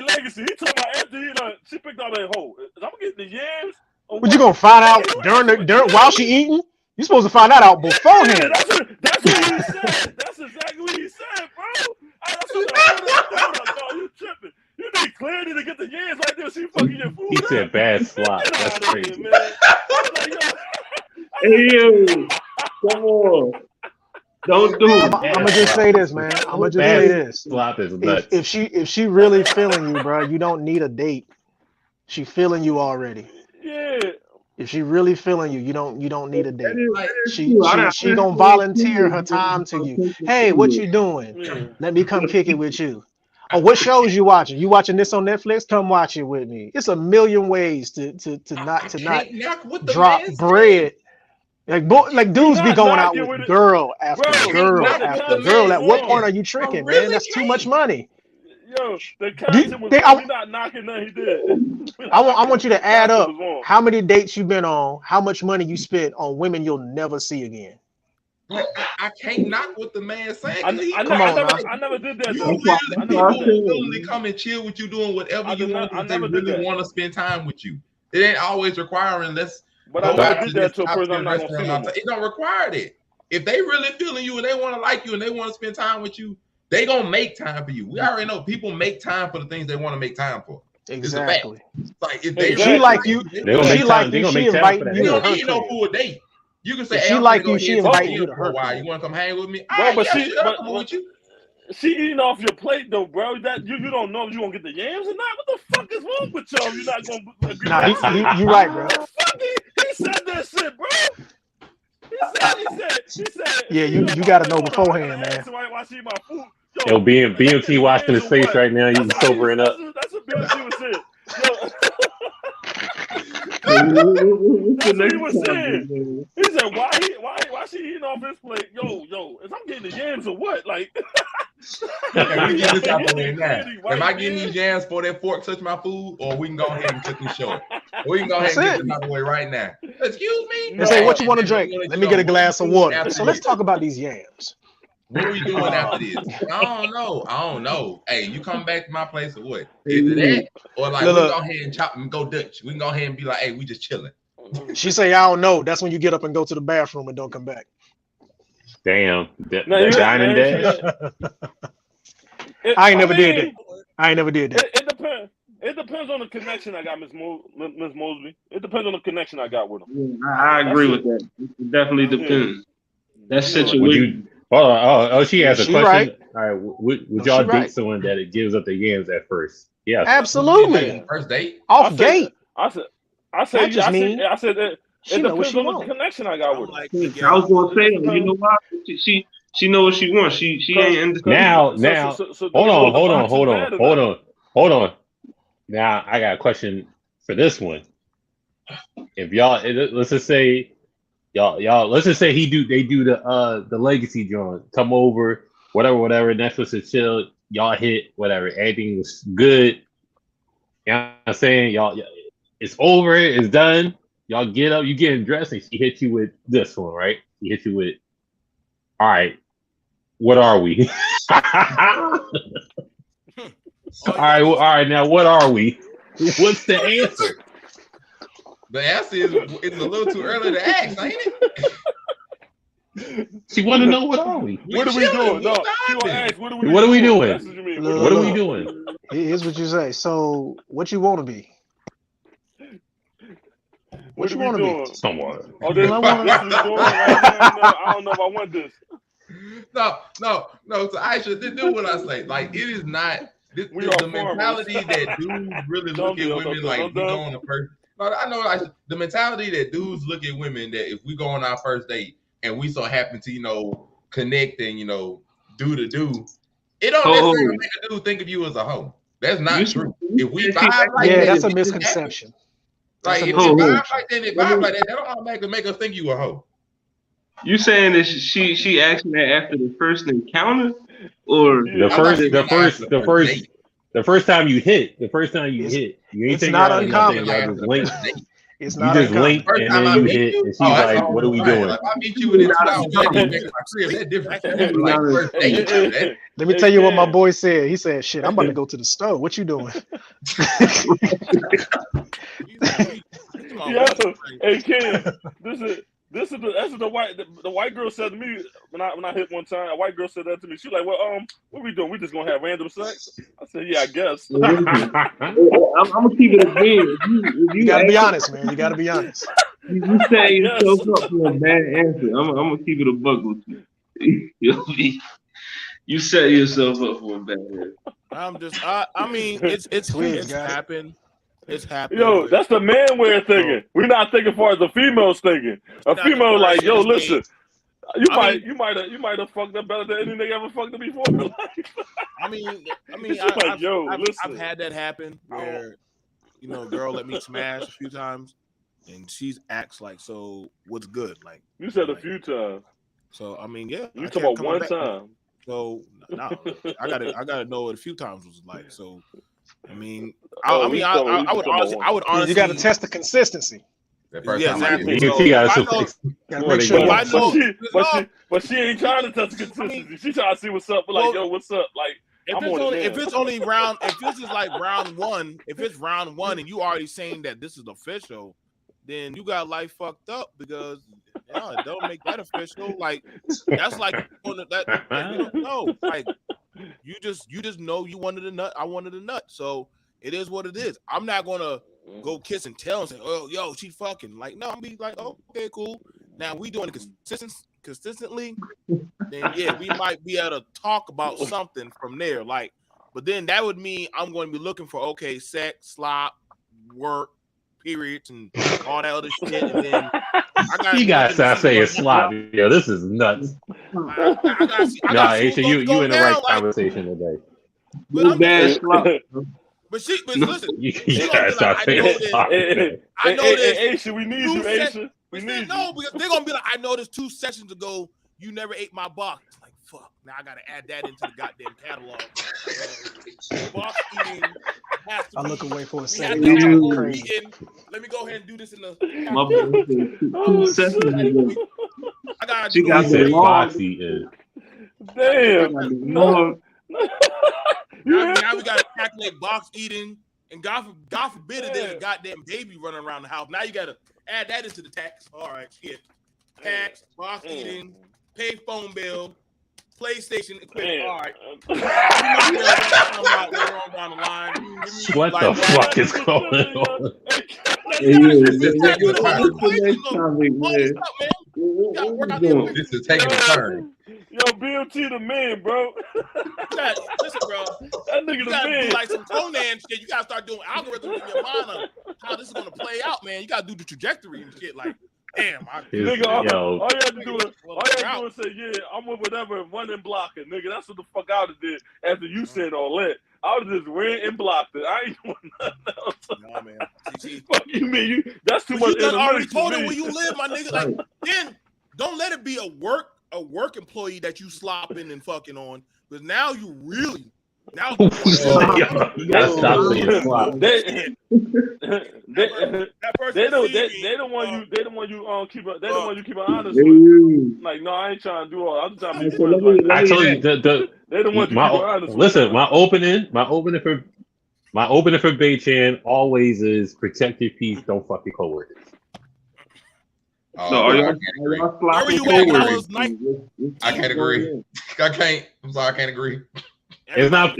Legacy, he talking about after she picked out that hole. I'm getting the yams. What you gonna find out during while she eating? You supposed to find that out beforehand. Yeah, that's what he said. That's exactly what he said, bro. Hold up, dog. You tripping? You need clarity to get the yams like this. She fucking your food. He said bad slop. That's crazy. Here, man. Hey, yo, come on. Don't do it. I'm gonna just say this, man. I'm gonna just say this. Slop is nuts. If she really feeling you, bro, you don't need a date. She feeling you already. Yeah. If she really feeling you, you don't need a date. She gonna volunteer her time to you. Hey, what you doing? Let me come kick it with you. Oh, what shows you watching? You watching this on Netflix? Come watch it with me. It's a million ways to not drop bread. Like dudes be going out with girl after girl after girl. At what point are you tricking, man? That's too much money. Yo, the content was not knocking nothing he did. I want you to add up how many dates you've been on, how much money you spent on women you'll never see again. I can't knock what the man saying. I never did that. People willingly come and chill with you doing whatever you want because they really want to spend time with you. It ain't always requiring this. But I never did that to a person I'm not gonna see no more. It don't require that. If they really feeling you and they want to like you and they want to spend time with you, they gonna make time for you. We already know people make time for the things they want to make time for. Exactly. Like if they she like you, she invite you. You don't need no full date. You can say, if she like you, she invite you to her while. You want to come hang with me? Bro, but she eating off your plate though, bro. That you don't know if you gonna get the yams or not. What the fuck is wrong with y'all? You're not gonna agree. Nah, you right, bro. He said that shit, bro. He said. Yeah, you gotta know beforehand, man. Why she eat my food? Yo, BMT washing his face right now. He's sobering up. That's what BMT was saying. That's what he was saying. He said, why she eating off his plate? Yo, is I'm getting the yams or what? Like, Okay, we get this out the way now. Am I getting these yams for that fork touch my food, or we can go ahead and cut this short? We can go ahead and get this out the way right now. Excuse me. They say, what you want to drink? Let me get a glass of water. So let's talk about these yams. What are we doing after this? I don't know. Hey, you come back to my place or what? Either that or like we go ahead and chop and go Dutch. We can go ahead and be like, hey, we just chilling. She say, I don't know. That's when you get up and go to the bathroom and don't come back. Damn. The dining dash. I ain't never did that. It depends. It depends on the connection I got, Miss Mosby. It depends on the connection I got with him. I agree with that. It definitely depends. That situation. She asked a question. Right. All right, would y'all date someone that it gives up the yams at first? Yeah, absolutely. First date, off gate. I said that. It depends on the connection I got with her. I was gonna say, you know what? She know what she wants. She ain't in the now. Hold on. Now I got a question for this one. If y'all, let's just say. Y'all. Let's just say they do the legacy joint. Come over, whatever. Netflix and chill. Y'all hit whatever. Everything was good. You know what I'm saying? Y'all, it's over. It's done. Y'all get up. You getting dressed, and she hits you with this one, right? She hits you with, all right. What are we? All right. Now, what are we? What's the answer? The answer is it's a little too early to ask, ain't it? She want to know what are we? What are we doing? No, she want to ask, what are we doing? What are we doing? That's what you mean. What are we doing? Here's what you say. So, what you want to be? What you want to be? Someone. Oh, this is doing right now. I don't know if I want this. No. So Aisha, do what I say. Like, it is not the mentality that dudes really look at women like we go on the first. I know the mentality that dudes look at women that if we go on our first date and we so happen to, connect and, do the do, it don't necessarily make a dude think of you as a hoe. That's not true. If we vibe like that, that's a misconception. Like, if you vibe like that, that don't automatically make us think you a hoe. You saying that she asking that after the first encounter, or the first time you hit, you ain't thinking not uncommon. Y'all just link. It's not you just link and then you hit, and she's like, "What are we doing?" Like, I meet you within 2 hours. That different. Like, first date. Let me tell you what my boy said. He said, "Shit, I'm about to go to the store. What you doing?" Hey Ken, this is the white girl said to me when I hit one time. A white girl said that to me. She like, well, what we doing? We just gonna have random sex? I said, yeah, I guess. I'm gonna keep it a game. You gotta be honest, man. You gotta be honest. You set yourself up for a bad answer. I'm gonna keep it a buck with you. You set yourself up for a bad answer. I mean, it's happened. It's happening. Yo, that's the man we're thinking. We're not thinking far as the female's thinking. A female like, yo, listen, you might have fucked up better than any nigga ever fucked up before in life. I mean, I've had that happen where, girl let me smash a few times, and she's acts like, so what's good? Like you said a few times. So I mean, yeah. You talking about one time. So no, I gotta know what a few times was like. So. I mean, I would honestly. You got to test the consistency. Exactly. But she ain't trying to test the consistency. She trying to see what's up. Like, yo, what's up? Like, if it's only round, if this is like round one, if it's round one and you already saying that this is official, then you got life fucked up because it don't make that official. Like that's like that you don't know. Like you just know you wanted a nut. I wanted a nut. So it is what it is. I'm not gonna go kiss and tell and say, oh, yo, she fucking. Like, no, I'm be like, oh, okay, cool. Now we doing it consistently, then yeah, we might be able to talk about something from there. Like, but then that would mean I'm going to be looking for sex, slop, work, periods, and all that other shit. And then you gotta stop saying slop. Yo, this is nuts. Aisha, you in the right conversation today. But listen, you gotta stop saying slop. I know this. Aisha, we need you, Aisha. No, because they're gonna be like, I noticed 2 sessions ago you never ate my box. Like, fuck. Now I gotta add that into the goddamn catalog. Box eating has to I be. look away for a We second. have to have That's home crazy. eating. Let me go ahead and do this in the. My boy said 2 seconds. I gotta She do got the the whole long. Box eating. Damn. No. Now we gotta calculate box eating, and God forbid if there's a goddamn baby running around the house. Now you gotta add that into the tax. All right, shit. Tax, box eating, pay phone bill, PlayStation equipment. All right. Down the line. What the fuck is going on? This is taking a turn. Yo, BMT the man, bro. Listen, bro. That nigga You the gotta man. do like some Conan shit. You gotta start doing algorithms in your mind on how this is gonna play out, man. You gotta do the trajectory and shit. Like, damn, Nigga, all Yo. you have to do is say, yeah, I'm with whatever and run and block it, nigga. That's what the fuck I would have did after you said all that. I would have just ran and blocked it. I ain't doing nothing else. No, man. Fuck you mean that's too much. You done already analytics told for him me. where you live, my nigga. Like, then don't let it be a work employee that you slopping and fucking on. Because now you really now Gotta stop saying slop. They don't want you keep honest with. Like, no, I ain't trying to do all. I'm trying to be friends. Like, I told you they don't want you to keep honest. Listen, my opening for Baychan always is protect your peace, don't fuck your coworkers. So are y'all sloppy coworkers? I can't agree. I can't. I'm sorry, I can't agree. It's not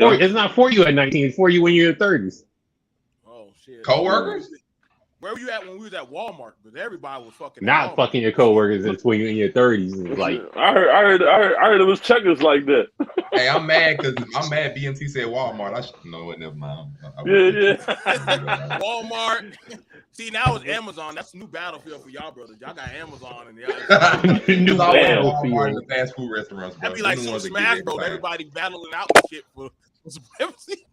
for you at 19. It's for you when you're in your 30s. Oh shit. Coworkers? Where were you at when we was at Walmart? Because everybody was fucking. Not fucking your coworkers. It's when you're in your 30s. It's like I heard it was checkers like that. Hey, I'm mad because BMT said Walmart. I should know it. Never mind. Yeah. Walmart. See, now it's Amazon. That's a new battlefield for y'all, brothers. Y'all got Amazon and y'all. new battlefield. Walmart and the fast food restaurants. Bro. That'd be like some Smash Bros. Everybody battling out and shit for supremacy.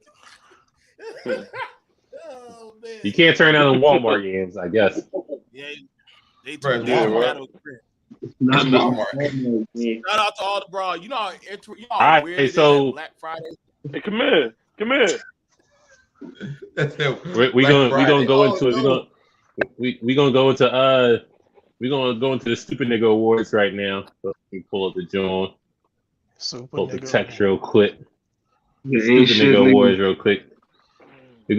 Oh, man. You can't turn down the Walmart games, I guess. Yeah, they Bro, do. Walmart. Not Walmart. Shout out to all the bro. You know how All right, weird it is so at Black Friday. Hey, come here. we gonna go into it. We're gonna go into the stupid nigga awards right now. So we pull up the joint. Pull up the text real quick. Stupid nigga awards real quick. We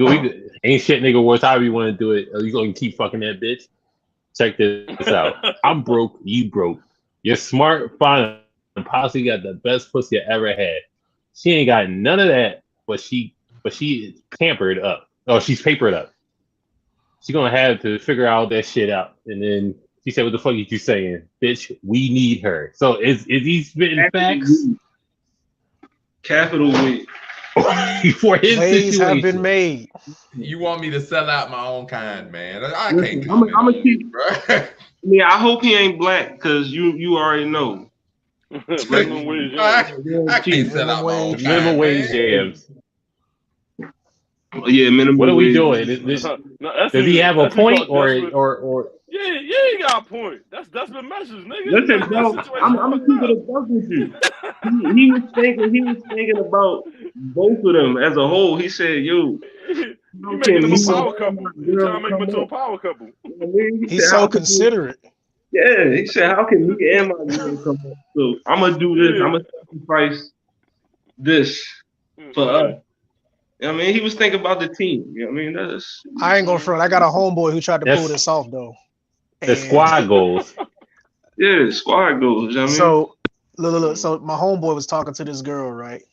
ain't shit nigga awards. However you want to do it. Are you gonna keep fucking that bitch? Check this out. I'm broke. You broke. You're smart, fine, and possibly got the best pussy I ever had. She ain't got none of that, but she is pampered up. Oh, she's papered up. She's gonna have to figure out that shit out. And then she said, "What the fuck are you saying, bitch? We need her." So is he spitting facts? Capital W. For his Ways situation. have been made. You want me to sell out my own kind, man? I can't. I'm gonna keep. Bro. Yeah, I hope he ain't black because you already know. Minimum wage. I can't sell out my own kind. Minimum wage jams. Yeah, minimum. What are we wage. doing? Does he have a point or? Yeah, he got a point. That's the message, nigga. Listen, bro, I'm gonna keep it a buck with you. He was thinking about both of them as a whole. He said, "Yo, you making them a power couple. You trying to make them into a power couple." He's so considerate. Yeah, he said, "How can me and my girl come up?" So I'm gonna do this. I'm gonna sacrifice this for us. I mean, he was thinking about the team. You know what I mean? I ain't gonna front. I got a homeboy who tried to pull this off though. The squad goals. Yeah, squad goals. I mean, so look. So my homeboy was talking to this girl, right?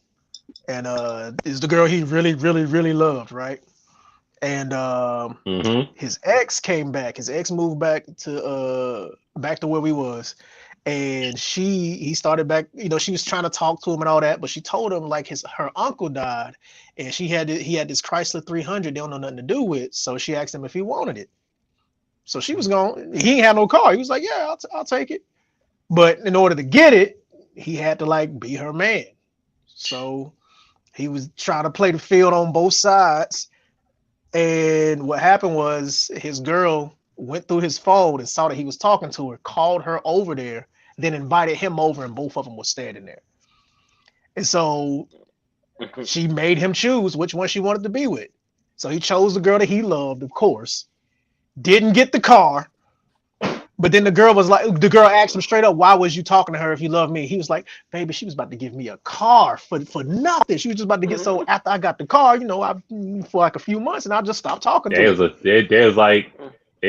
And is the girl he really, really, really loved, right? And his ex came back. His ex moved back to where we was. And he started back, she was trying to talk to him and all that, but she told him like her uncle died, and he had this Chrysler 300 they don't know nothing to do with. So she asked him if he wanted it. So she was gone. He ain't had no car. He was like, yeah, I'll take it. But in order to get it, he had to like be her man. So he was trying to play the field on both sides. And what happened was his girl went through his phone and saw that he was talking to her, called her over there, then invited him over, and both of them were standing there. And so she made him choose which one she wanted to be with. So he chose the girl that he loved, of course. Didn't get the car. But then the girl asked him straight up, why was you talking to her if you love me? He was like, baby, she was about to give me a car for nothing. She was just about to get so after I got the car, for like a few months, and I just stopped talking to her. They was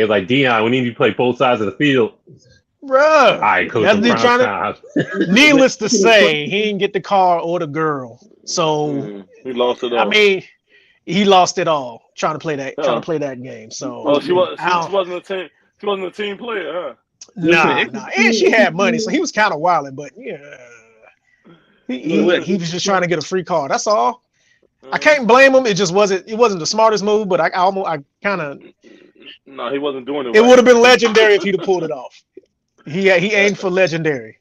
like, Dion, we need you to play both sides of the field. Bruh. All right, coach. Needless to say, he didn't get the car or the girl. So he lost it all. I mean, he lost it all trying to play that game. So she wasn't a team. She wasn't a team player, huh? Nah. And she had money, so he was kind of wilding, but yeah. He was just trying to get a free car. That's all. I can't blame him. It just wasn't the smartest move, but I kind of. No, he wasn't doing it. It would have been legendary if he'd have pulled it off. He aimed for legendary.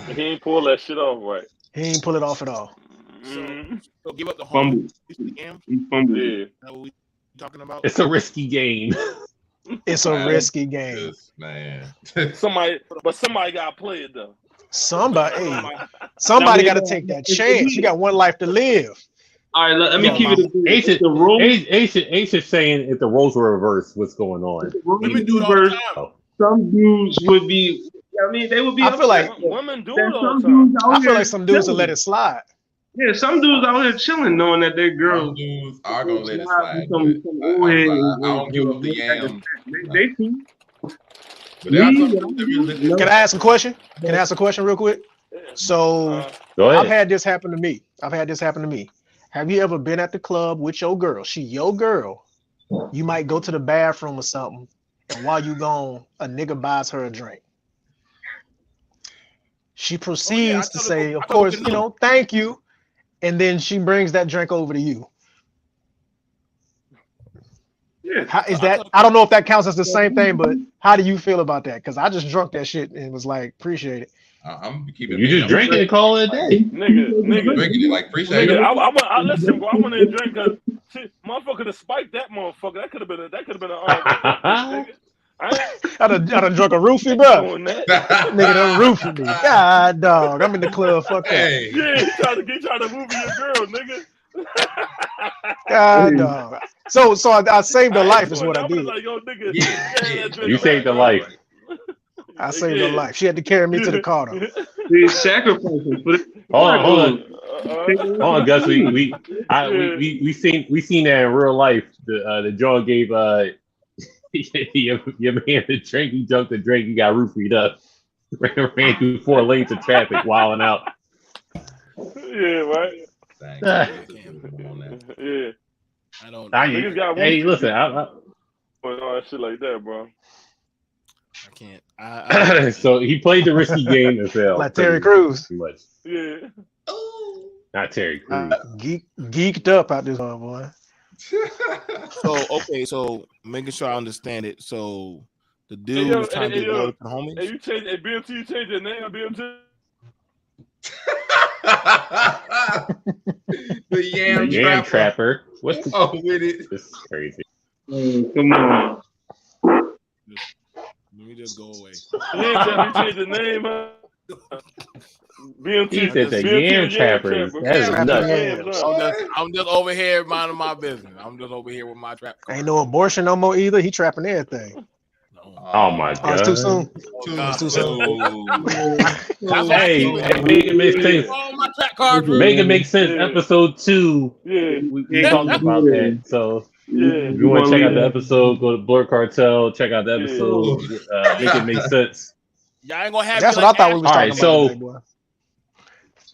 He ain't pull that shit off right. He ain't pull it off at all. So give up the fumble. He fumbled. Yeah. What we talking about? It's a risky game. It's a risky game, man. Somebody got to play it though. Somebody got to take that chance. You got one life to live. All right, let me keep it. Ace is saying if the roles were reversed, what's going on? Women do it all the time. Some dudes would be. I mean, they would be. I feel like women do it all the time. I feel like some dudes will let it slide. Yeah, some dudes out here chilling, knowing that their girls. Some dudes are gonna let it slide. I don't give up the yams. They too. Can I ask a question? Can I ask a question real quick? So I've had this happen to me. Have you ever been at the club with your girl? She your girl. You might go to the bathroom or something, and while you gone, a nigga buys her a drink. She proceeds to say, of course, thank you. And then she brings that drink over to you. Yeah. How is that? I don't know if that counts as the same thing, but how do you feel about that? Because I just drunk that shit and was like, appreciate it. I'm keeping. You just drink it and call it a day, nigga. Drinking it like appreciate it. I listen, bro. I want to drink because motherfucker to spike that motherfucker. That could have been a. I done drunk a roofie, bro. Nigga done roofied me. God, dog. I'm in the club. Fuck that. Yeah, he trying to move your girl, nigga. God, dog. So I saved her life is what I did. Like, yo, nigga, you saved her life. I saved her life. She had to carry me to the car, though. These sacrifices. Hold on, Gus. We seen that in real life. The John gave your man the drink. He jumped the drink. He got roofied up. Ran through 4 lanes of traffic, wilding out. Yeah, right. Yeah. I don't. Hey, listen. All that shit like that, bro. I can't. So he played the risky game and failed. Like Terry Crews. Too much. Yeah. Not Terry Crews. Geeked up out this one, boy. So making sure I understand it. So the dude was trying to get low to the homies. Hey, BMT, you changed your name, BMT. The yam trapper. What's with it? This is crazy. Come on. Let me just go away. You changed the name, huh? BMT. He said the yam trapper. That is nuts. I'm just over here minding my business. I'm just over here with my trap. Ain't no abortion no more either. He trapping everything. Oh my God! It's too soon. It's too soon. Hey, make it make sense. Make it make sense. Episode 2. Yeah, we talked about that. So if you want to check out the episode, go to Blerd Cartel. Check out the episode. Make it make sense. Y'all ain't gonna have. That's what I thought we was talking about.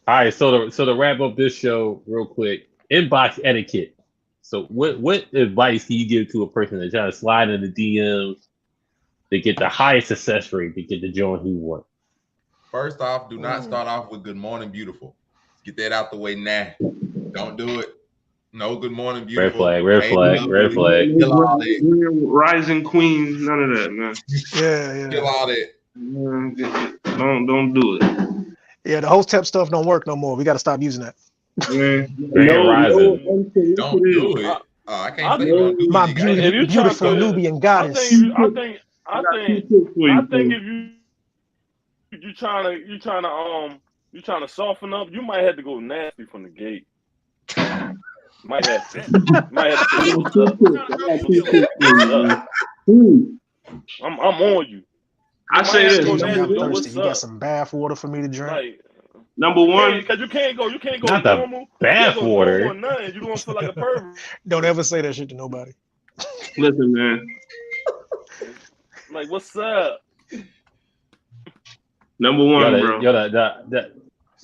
All right, so to wrap up this show real quick, inbox etiquette. So what advice can you give to a person that's trying to slide in the DMs to get the highest success rate to get the joint he wants? First off, do not start off with good morning, beautiful. Get that out the way now. Don't do it. No good morning, beautiful. Red flag. Kill all that. Rising queen, none of that, man. Yeah. Kill all that. Don't do it. Yeah, the hostep stuff don't work no more. We got to stop using that. Don't do it. I can't say don't do it. My beautiful Nubian goddess. I think if you trying to You trying to soften up? You might have to go nasty from the gate. Might have to. Might have to say what's up. I'm on you. I say this. I'm thirsty. You got some bath water for me to drink? Like, number one, because you can't go Not normal. the bath water. Nothing. You gonna feel like a pervert. Don't ever say that shit to nobody. Listen, man. Like, what's up? Number one, bro.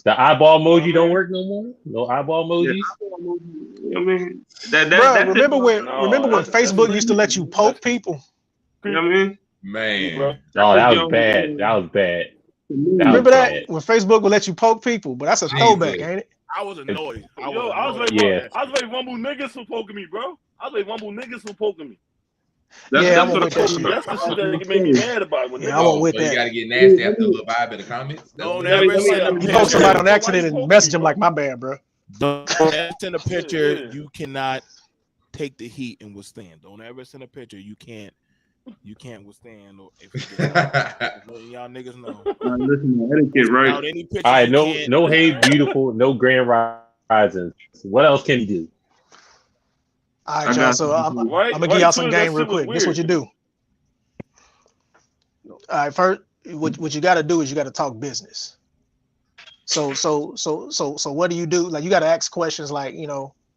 The eyeball emoji don't work no more. No eyeball emojis. I mean, remember when Facebook used to let you poke people? You know what I mean? Man. Oh, that was bad. That was bad. Remember that when Facebook would let you poke people? But that's a throwback, ain't it? I was annoyed. I was ready to rumble niggas for poking me, bro. I was ready to rumble niggas for poking me. I'm with that shit. That's the shit that made me mad about it. I won't with that. You gotta get nasty after a little vibe in the comments. You poke somebody on accident and message them like, my bad, bro. Don't send a picture you cannot take the heat and withstand. Don't ever send a picture you can't withstand. Or if y'all niggas know. Listen, etiquette, right? All right, no hate, beautiful, no grand risings. What else can he do? All right, y'all. So I'm gonna give y'all some game real quick. This is what you do. All right, first, what you got to do is you got to talk business. So what do you do? Like, you got to ask questions like,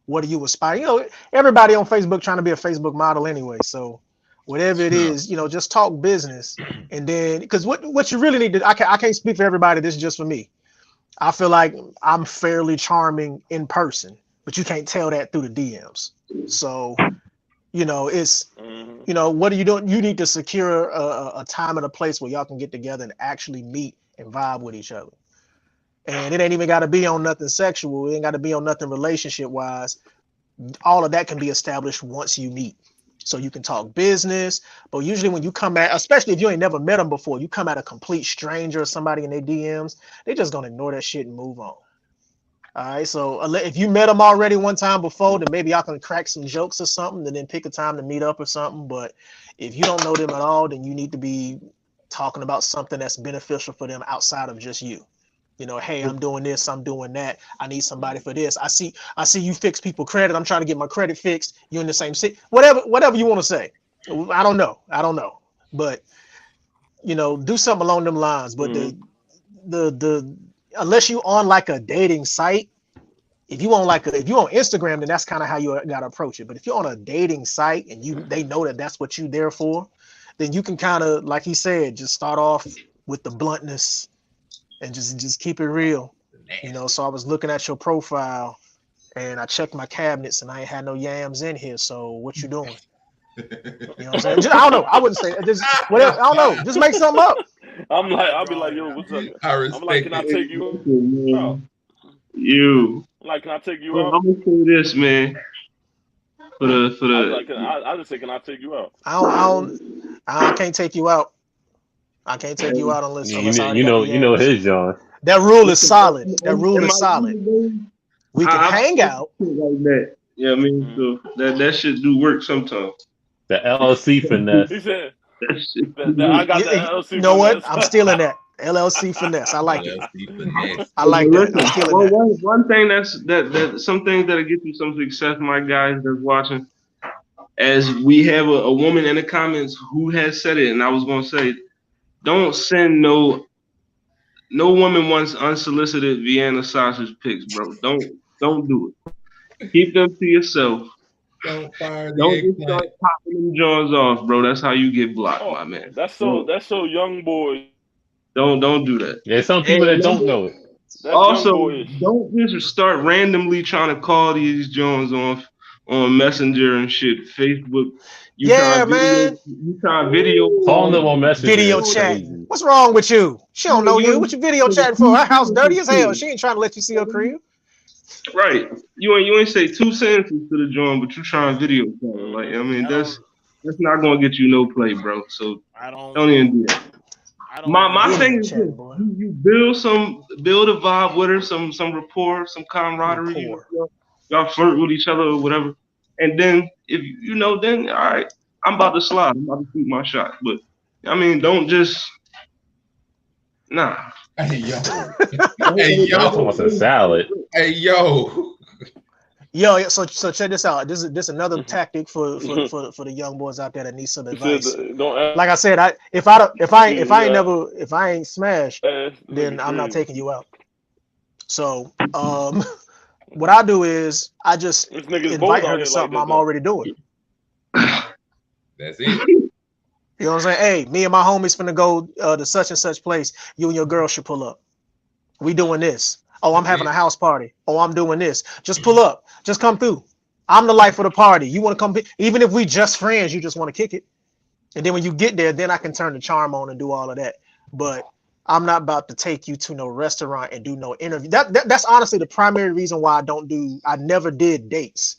what do you aspire? Everybody on Facebook trying to be a Facebook model anyway. So whatever it is, just talk business. And then, because what you really need to, I can't speak for everybody. This is just for me. I feel like I'm fairly charming in person, but you can't tell that through the DMs. So, it's, what are you doing? You need to secure a time and a place where y'all can get together and actually meet and vibe with each other. And it ain't even got to be on nothing sexual. It ain't got to be on nothing relationship wise. All of that can be established once you meet. So you can talk business, but usually when you come at, especially if you ain't never met them before, you come at a complete stranger or somebody in their DMs, they just gonna ignore that shit and move on. All right, so if you met them already one time before, then maybe y'all can crack some jokes or something and then pick a time to meet up or something. But if you don't know them at all, then you need to be talking about something that's beneficial for them outside of just you. Hey, I'm doing this, I'm doing that. I need somebody for this. I see you fix people credit. I'm trying to get my credit fixed. You're in the same city. Whatever you want to say. I don't know. But do something along them lines. But the unless you on like a dating site, if you on Instagram, then that's kind of how you gotta approach it. But if you're on a dating site and they know that that's what you there for, then you can kind of, like he said, just start off with the bluntness and just keep it real. So I was looking at your profile and I checked my cabinets and I ain't had no yams in here. So what you doing? You know what I'm saying? I don't know. I wouldn't say just whatever. I don't know. Just make something up. I'll be like, yo, what's up? I'm like, can I take you out? Can I take you out? I'm gonna say this, man. For the. I just say, can I take you out? I can't take you out. I can't take you out unless you know his John. That rule is solid. We can hang out like that. Yeah, I mean, so that shit do work sometimes. The LLC finesse. He said, I got the LLC. You know what? I'm stealing that LLC finesse. I like it. I like that. I'm stealing that. One thing that some things that'll get you some success, my guys that's watching. As we have a woman in the comments who has said it, and I was gonna say, don't send no woman wants unsolicited Vienna sausage pics, bro. Don't do it. Keep them to yourself. Don't fire the Don't just start popping them jaws off, bro. That's how you get blocked, my man. That's so young boy. Don't do that. There's some people that don't know it. Also, don't just start randomly trying to call these Jones off on Messenger and shit, Facebook. You try video calling them on Messenger. Video chat. What's wrong with you? She don't know you. What you video chatting for? Her house dirty as hell. She ain't trying to let you see her crib. Right. You ain't say 2 sentences to the joint, but you trying video chat. Like, I mean, that's not gonna get you no play, bro. So don't even do that. My thing is this, you build a vibe with her, some rapport, some camaraderie. Y'all flirt with each other or whatever. And then if then all right, I'm about to slide. I'm about to shoot my shot. But I mean, don't just Hey yo. Hey yo. I want some salad. Hey yo. Yo, so check this out. This is another tactic for the young boys out there that need some advice. Like I said, if I ain't smashed, then I'm not taking you out. So what I do is I just invite her to something I'm already doing. That's it. You know what I'm saying? Hey, me and my homies finna go to such and such place. You and your girl should pull up. We doing this. Oh, I'm having a house party. Oh, I'm doing this. Just pull up. Just come through. I'm the life of the party. You want to come? Even if we just friends, you just want to kick it. And then when you get there, then I can turn the charm on and do all of that. But I'm not about to take you to no restaurant and do no interview. That's honestly the primary reason why I never did dates,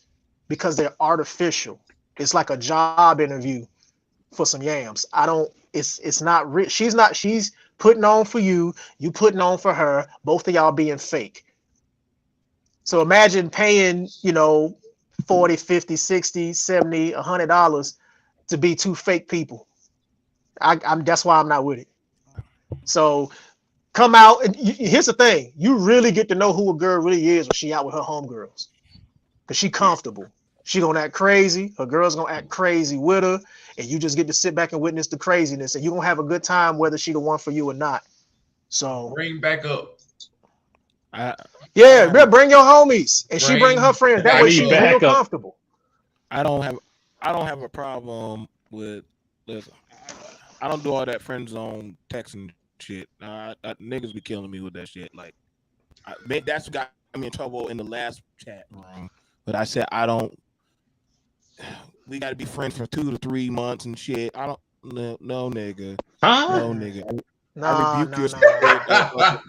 because they're artificial. It's like a job interview for some yams. It's not rich. She's putting on for you, you putting on for her, both of y'all being fake. So imagine paying, $40, $50, $60, $70, $100 to be two fake people. That's why I'm not with it. So come out, and here's the thing. You really get to know who a girl really is when she out with her homegirls. Because she comfortable. She gonna act crazy. Her girl's gonna act crazy with her. And you just get to sit back and witness the craziness. And you're gonna have a good time whether she the one for you or not. So bring back up. Bring your homies. And she bring her friends. That way she's real comfortable. I don't have a problem with listen. I don't do all that friend zone texting shit. Niggas be killing me with that shit. Like that's what got me in trouble in the last chat room. But I said I don't. We got to be friends for 2 to 3 months and shit. I don't. No nigga. No nigga. I rebuke your spirit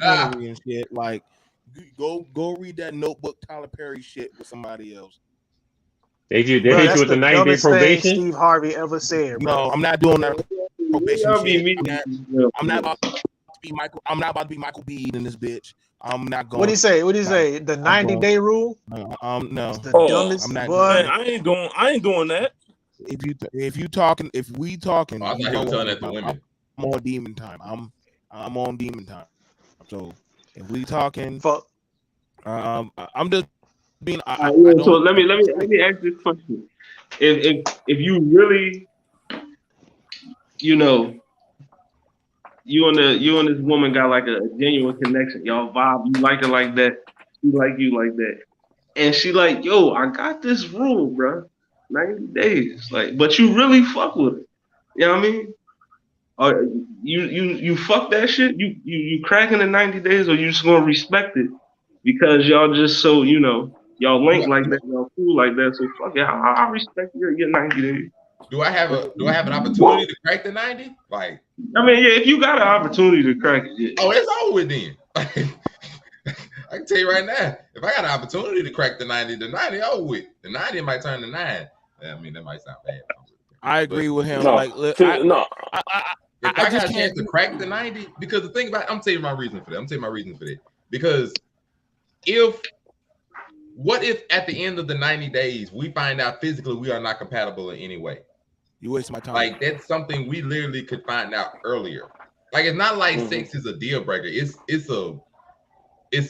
and shit. Like, go read that Notebook Tyler Perry shit with somebody else. They hit you with the 90-day probation. Steve Harvey ever said. Bro. No, I'm not doing that probation shit. I'm not about to be Michael. I'm not about to be Michael Beed in this bitch. I'm not going. What do you say? The 90-day rule? No. It's the dumbest. I'm not man, I ain't doing that. If we talking, I thought he was telling that to women. I'm on demon time. I'm on demon time. So if we talking, I'm just being. So let me ask this question: If you really, you and this woman got like a genuine connection, y'all vibe, you like her like that, she like you like that, and she like, yo, I got this rule, bro, 90 days, like, but you really fuck with it, you know what I mean? Or you fuck that shit, you cracking in 90 days, or you just gonna respect it because y'all just so y'all link like that, y'all cool like that, so fuck it, I respect your 90 days. Do I have an opportunity to crack the 90? Like, I mean, yeah, if you got an opportunity to crack it, yeah. Oh, it's over with then. I can tell you right now, if I got an opportunity to crack the 90 over with. The 90 might turn to 9. I mean, that might sound bad. I agree with him. No, like, if I got a chance to crack the 90, because the thing about I'm telling you my reason for that. Because what if at the end of the 90 days we find out physically we are not compatible in any way? You waste my time. Like, that's something we literally could find out earlier. Like, it's not like sex is a deal breaker. It's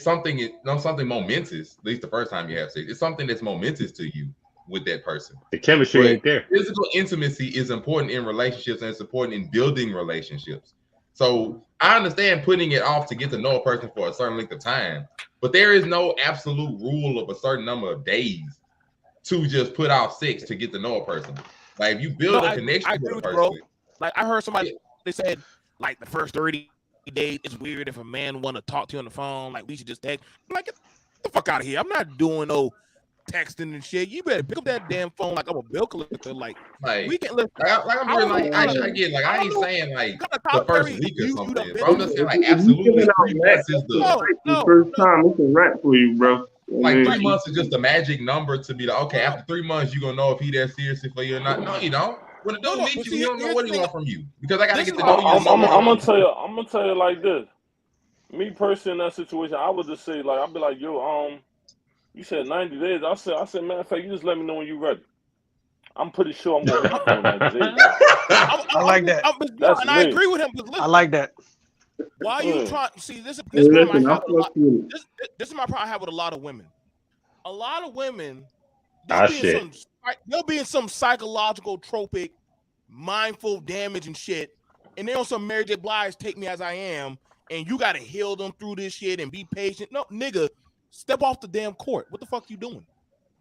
something momentous. At least the first time you have sex, it's something that's momentous to you with that person. The chemistry ain't there. Physical intimacy is important in relationships, and it's important in building relationships. So I understand putting it off to get to know a person for a certain length of time, but there is no absolute rule of a certain number of days to just put off sex to get to know a person. Like, if you build a connection with a person. Bro. Like, I heard somebody, they said, like, the first 30 days, it's weird if a man want to talk to you on the phone. Like, we should just text. I'm like, get the fuck out of here. I'm not doing no texting and shit. You better pick up that damn phone like I'm a bill collector. Like we can listen. I get, like, I ain't saying like the first week or something. Bro, I'm just saying, like, absolutely 3 months is the first time it's a wrap for you, bro. Like, 3 months is just a magic number to be like, okay, after 3 months, you're gonna know if he that seriously for you or not. No, you don't. When the dude meets you, you don't know what he want from you, because I gotta get to know you. I'm gonna tell you like this. Me personally, in that situation, I would just say, like, I'd be like, yo, you said 90 days. I said, matter of fact, you just let me know when you're ready. I'm pretty sure I'm gonna hit you in 90 days. I like that. I agree with him. I like that. Why are you trying? See, this Hey, is listen, my I fuck with it. this is my problem I have with a lot of women. A lot of women, Ah, they'll be in some psychological, tropic, mindful damage and shit, and they on some Mary J. Blige, take me as I am, and you gotta heal them through this shit and be patient. No, nigga, step off the damn court. What the fuck you doing?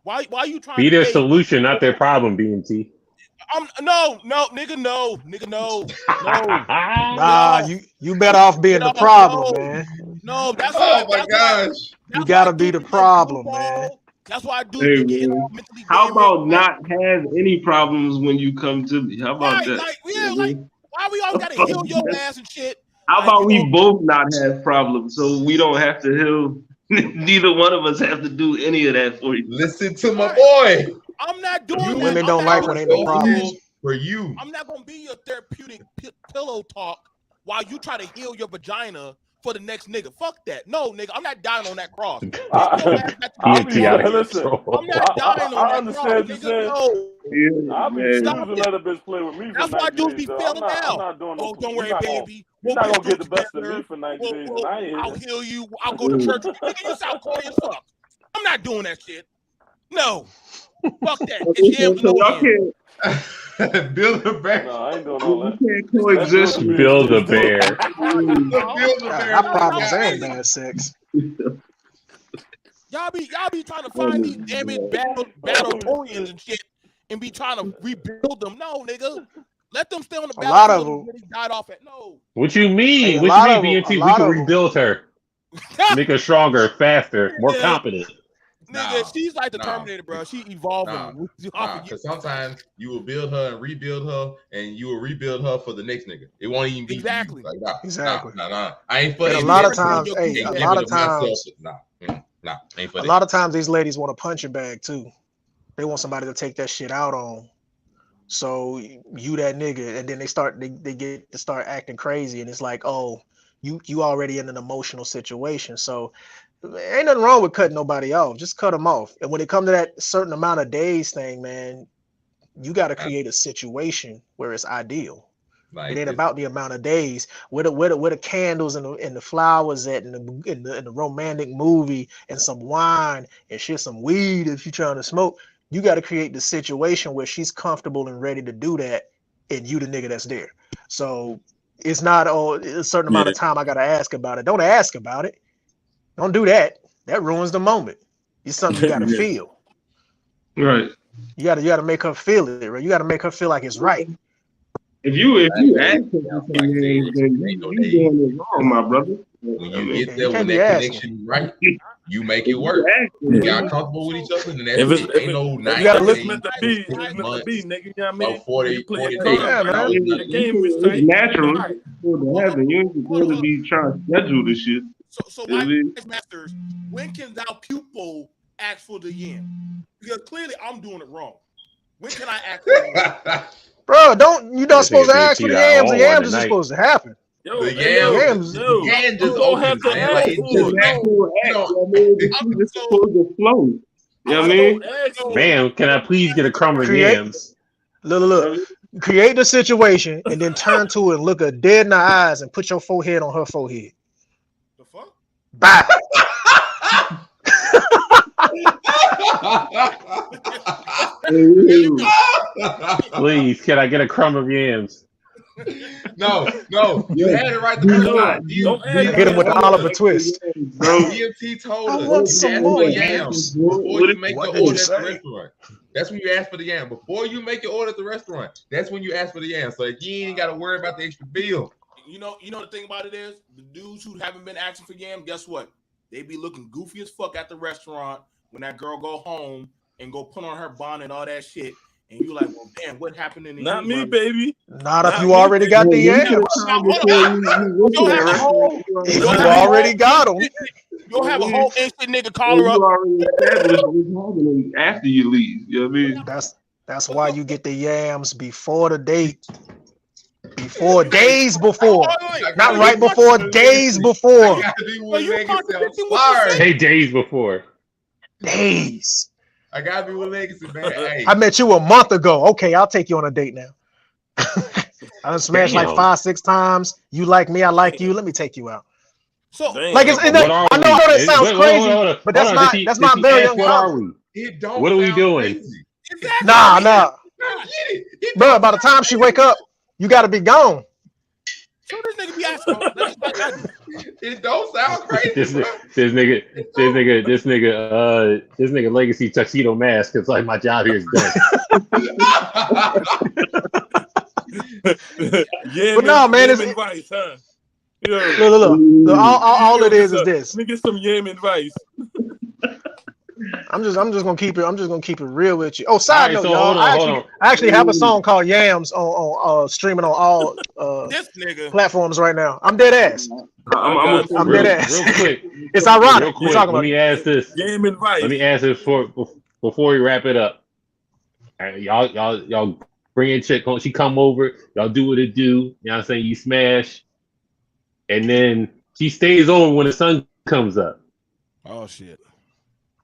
Why are you trying Be to their date? solution, not their problem, BMT. No, nigga, no. Nah, you better off being the problem, man. No, that's Oh my gosh. You gotta be the problem, man. That's why I do Hey, get man. mentally How damaged. about not have any problems when you come to me? How about Right, that? like, yeah, like, why we always gotta heal your ass and shit? How Like, about you we know, both not have problems so we don't have to heal? Neither one of us have to do any of that for you. Listen to my boy. I'm not doing that. Women don't like when ain't no problems. For you. I'm not gonna be your therapeutic pillow talk while you try to heal your vagina for the next nigga. Fuck that. No, nigga, I'm not dying on that cross. I'm not dying on I that understand cross, you saying. No. I'll be refusing to let a bitch play with me for That's 90 why dudes days, be though. feeling I'm out. not doing no. Don't worry, baby. You're not gonna get the best of me for 90 days, and I ain't. I'll heal you. I'll go to church. Nigga, you sound corny as fuck. I'm not doing that shit. No. Fuck that. It's yams and no yams. Build a bear. No, I ain't doing all that. You can't coexist. Build a bear. Our problems ain't bad sex. Y'all be trying to find these damaged battletorians and shit and be trying to rebuild them. No, nigga. Let them stay on the lot of battlefield where they died off at. No. What you mean? Hey, a What lot you of mean, them- BMT? a We lot can of them- rebuild her. Make her stronger, faster, more competent. Nigga, she's like the Terminator, bro. She evolving. Because sometimes you will build her and rebuild her, and you will rebuild her for the next nigga. It won't even be exactly. Like, nah, Exactly. Nah. I ain't for And it. a lot of times, hey, a lot of times, ain't for a lot of times these ladies want a punching bag too. They want somebody to take that shit out on. So you that nigga, and then they get to start acting crazy, and it's like, oh, you already in an emotional situation. So ain't nothing wrong with cutting nobody off. Just cut them off. And when it comes to that certain amount of days thing, man, you got to create a situation where it's ideal. It ain't about the amount of days. Where the candles and the flowers at, and the romantic movie, and some wine and shit, some weed if you're trying to smoke. You got to create the situation where she's comfortable and ready to do that, and you the nigga that's there. So it's not a certain amount of time I got to ask about it. Don't ask about it. Don't do that. That ruins the moment. It's something you got to feel. Right. You got to make her feel it. Right? You got to make her feel like it's right. If you ask for something, then you doing it wrong, my brother. When you get there, when that connection is right, you make it work. You got comfortable with each other, and that's it. Ain't no 90 you gotta days, listen to B, months, nigga. You know what I mean? 40 days. Yeah, man. The game is It's natural. It's supposed to happen. You ain't supposed to be trying to schedule this shit. So my masters, when can thou pupil ask for the yam? Because clearly I'm doing it wrong. When can I ask for the yam? Bro, you're not supposed to ask for the yams. The yams is supposed to happen. Yo, the yams just don't have to ask for It's supposed to flow. You know what I mean? Man, can I please get a crumb of yams? Look. Create the situation and then turn to it and look her dead in the eyes and put your forehead on her forehead. The fuck? Bye. Please, can I get a crumb of yams? No, you had it right the first time. Hit him with the Oliver twist. DMT told us. I want some more yams before you make the order at the restaurant. That's when you ask for the yam. Before you make your order at the restaurant, that's when you ask for the yam. So you ain't got to worry about the extra bill. You know the thing about it is, the dudes who haven't been asking for yam, guess what? They be looking goofy as fuck at the restaurant when that girl go home and go put on her bonnet and all that shit. And you like, well, damn, what happened in the Not me, baby. Not if you already got the yams. You already got them. You'll have a whole instant nigga call her up. You already established what's happening after you leave. You know what I mean? That's why you get the yams before the date. Before days before. Not right before, days before. Hey, days before. Days. I gotta be with legacy, man. Hey. I met you a month ago. Okay, I'll take you on a date now. I done smashed like 5-6 times. You like me, I like you. Let me take you out. So like I know that sounds crazy, but that's not very uncommon. What are we? It don't. What are we doing? Exactly. Nah. Bro, by the time she wake up, you got to be gone. So this nigga be asking. It don't sound crazy. This nigga legacy tuxedo mask. It's like my job here is done. Yeah, but no, man, it's advice, huh? Look. All it is this. Let me get some yam advice. I'm just gonna keep it. I'm just gonna keep it real with you. Oh, side note, so y'all. hold on. I actually have a song called Yams on streaming on all this nigga platforms right now. I'm dead ass. I'm dead ass. Real quick, it's ironic. Real quick, let me ask this. Yam advice. Let me ask this before we wrap it up. All right, y'all bring in chick home. She come over. Y'all do what it do. You know what I'm saying? You smash, and then she stays over when the sun comes up. Oh shit.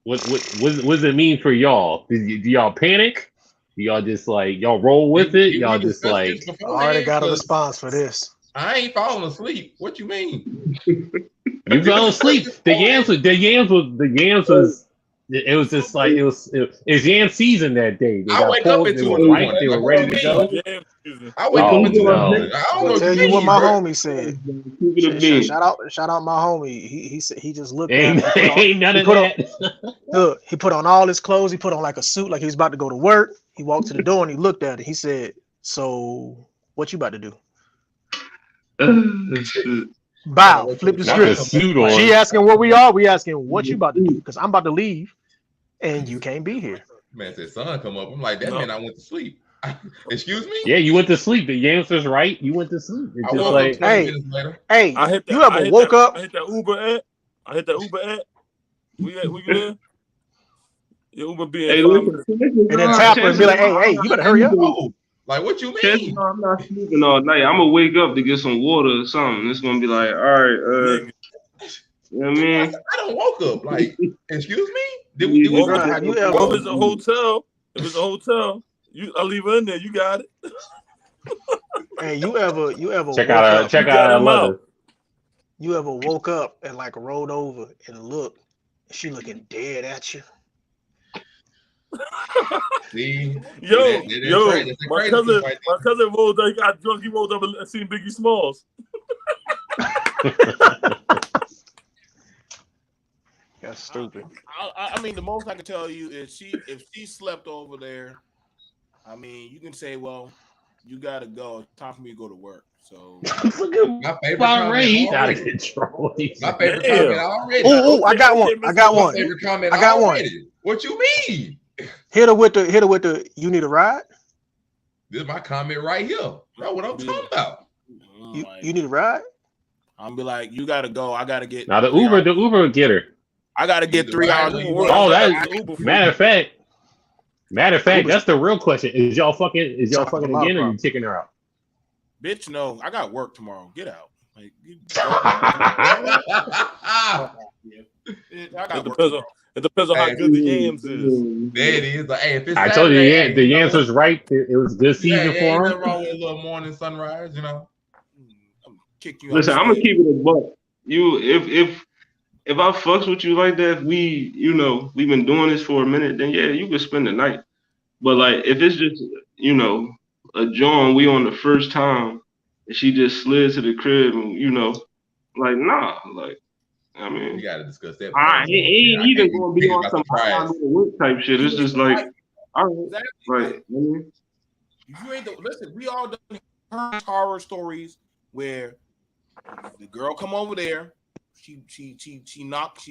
What does it mean for y'all? Do y'all panic? Do y'all just like y'all roll with it? Y'all just like I already got a response for this. I ain't falling asleep. What you mean? You fell asleep. The yams was. It was just like it was yam season that day. They got pulled, they were right. They were ready to go. I wake up into I'll tell you what my homie said. Shout out my homie. He said he just looked at me. Ain't none of that. Look, he put on all his clothes. He put on like a suit, like he was about to go to work. He walked to the door and he looked at it. He said, "So, what you about to do?" Bow. Flip the script. She asking where we are. We asking what you about to do because I'm about to leave, and you can't be here. Man said, "Sun come up." I'm like, that man, I went to sleep. Excuse me? Yeah, you went to sleep. The answer's right. You went to sleep. It's just like, hey, you ever woke up? I hit that Uber app. Where you there? Your Uber be at 5 minutes. And then tap her and be like, hey, you better hurry up. Like, what you mean? I'm not sleeping all night. I'm gonna wake up to get some water or something. It's gonna be like, all right, you know what I mean? I don't woke up. Like, excuse me? If it's a hotel, I leave her in there. You got it. Hey, you ever check out our mother. You ever woke up and like rolled over and looked, she looking dead at you? See, my cousin rolled up. He got drunk. He rolled up and seen Biggie Smalls. That's stupid. I mean, the most I can tell you is if she slept over there, I mean, you can say, well, you gotta go. Time for me to go to work. So my favorite comment out of control. My favorite comment already. Oh, I got one. My favorite comment I got one. What you mean? Hit her with the you need a ride? This is my comment right here. That's what I'm talking about. You need a ride? I'm be like, you gotta go. I gotta get now the Uber will get her. I gotta get 3 hours. Oh, that's matter of fact, that's the real question. Is y'all fucking again or you kicking her out? Bitch, no. I got work tomorrow. Get out. Like, it depends on how good the yams is. There it is. Like, hey, if it's I told you the yams was right. It was good season for him. Nothing wrong with a little morning sunrise, you know. Kick you. Listen, I'm gonna keep it a buck. If I fucks with you like that, we've been doing this for a minute, then yeah, you can spend the night. But like, if it's just a John, we on the first time, and she just slid to the crib, and like nah, like. I mean, you gotta discuss that. I ain't even gonna be on some work type shit. It's just like, all right. You ain't listen. We all done heard horror stories where the girl come over there, she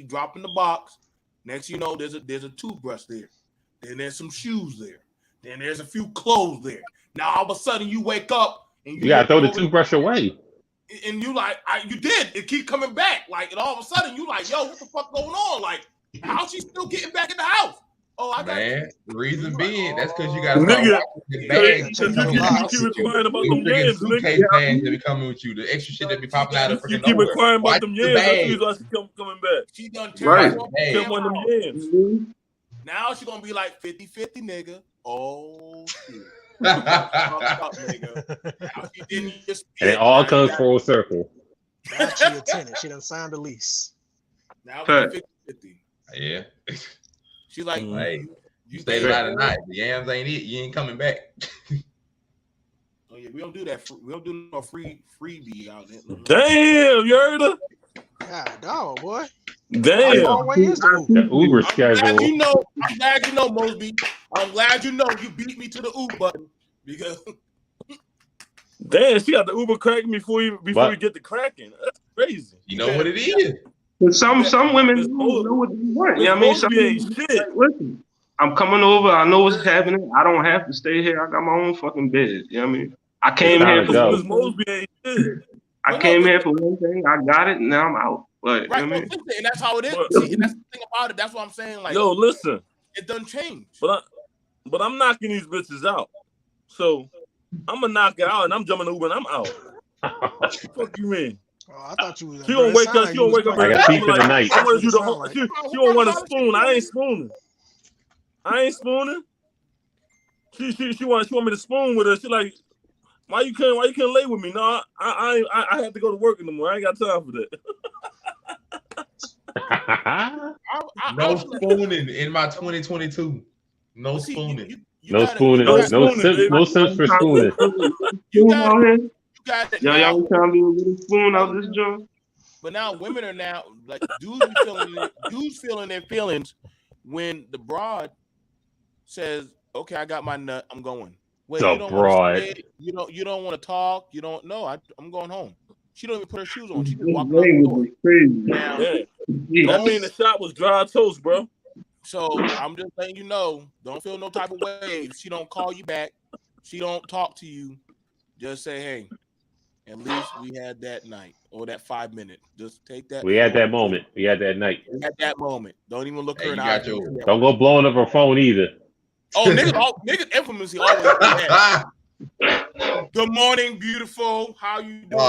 drop in the box. Next, you know, there's a toothbrush there. Then there's some shoes there. Then there's a few clothes there. Now all of a sudden you wake up and you gotta throw the toothbrush away. And you like, you did. It keep coming back. Like, and all of a sudden you like, yo, what the fuck going on? Like, how's she still getting back in the house? Oh, I got man. Reason being, that's because you got the bags. You keep inquiring about them yams, suitcase bags that be coming with you. The extra shit that be popping out of freaking nowhere. You keep inquiring about them yams. That's why she coming back. She done kept one of them yams. Now she gonna be like 50-50, nigga. Oh shit. And it all comes full circle. Now she a tenant. She done signed a lease. Now it's 50-50. Yeah. She's like, hey, you stayed the night tonight. The yams ain't it. You ain't coming back. Oh yeah, we don't do that. We don't do no freebie out there. Damn, you heard her? God, dog, boy. Damn. How far away is the Uber schedule. I'm glad you know, Mosby. I'm glad you know you beat me to the Uber button because. Damn, she got the Uber cracking before we get the cracking. That's crazy. You know what it is. Some women know what they want. You know what I mean? Some ain't shit. Like, listen, I'm coming over. I know what's happening. I don't have to stay here. I got my own fucking bed. You know what I mean? I came here for Miss Mosby ain't shit. I came here for one thing. I got it, and now I'm out. But right, you know what I mean? And that's how it is. See, and that's the thing about it. That's what I'm saying. Like, yo, listen, it doesn't change. But I'm knocking these bitches out. So I'm gonna knock it out, and I'm jumping Uber, and I'm out. What the fuck you mean? Oh, I thought you was. She gonna wake up. She gonna wake up. I got deep in the night. I want you to. She gonna want a spoon. I ain't spooning. I ain't spooning. She want me to spoon with her. She like, why you can't lay with me? No, I have to go to work in the morning. I ain't got time for that. No spooning in my 2022. No spooning. No spooning. No sense for spooning. Y'all trying to be a little spoon out this joint? But now women are now like dudes feeling their feelings when the broad says, "Okay, I got my nut. I'm going." Wait, the you don't broad. Stay, you don't want to talk. You don't know. I'm going home. She don't even put her shoes on. She just walking out the door. Now, that mean the shot was dry toast, bro. So I'm just letting you know. Don't feel no type of way. If she don't call you back, she don't talk to you. Just say, hey. At least we had that night or that 5 minute. Just take that. We had that moment. We had that night. We had that moment. Don't even look her in the eye. Don't go blowing up her phone either. Oh, niggas infamously always do that. Good morning, beautiful. How you doing?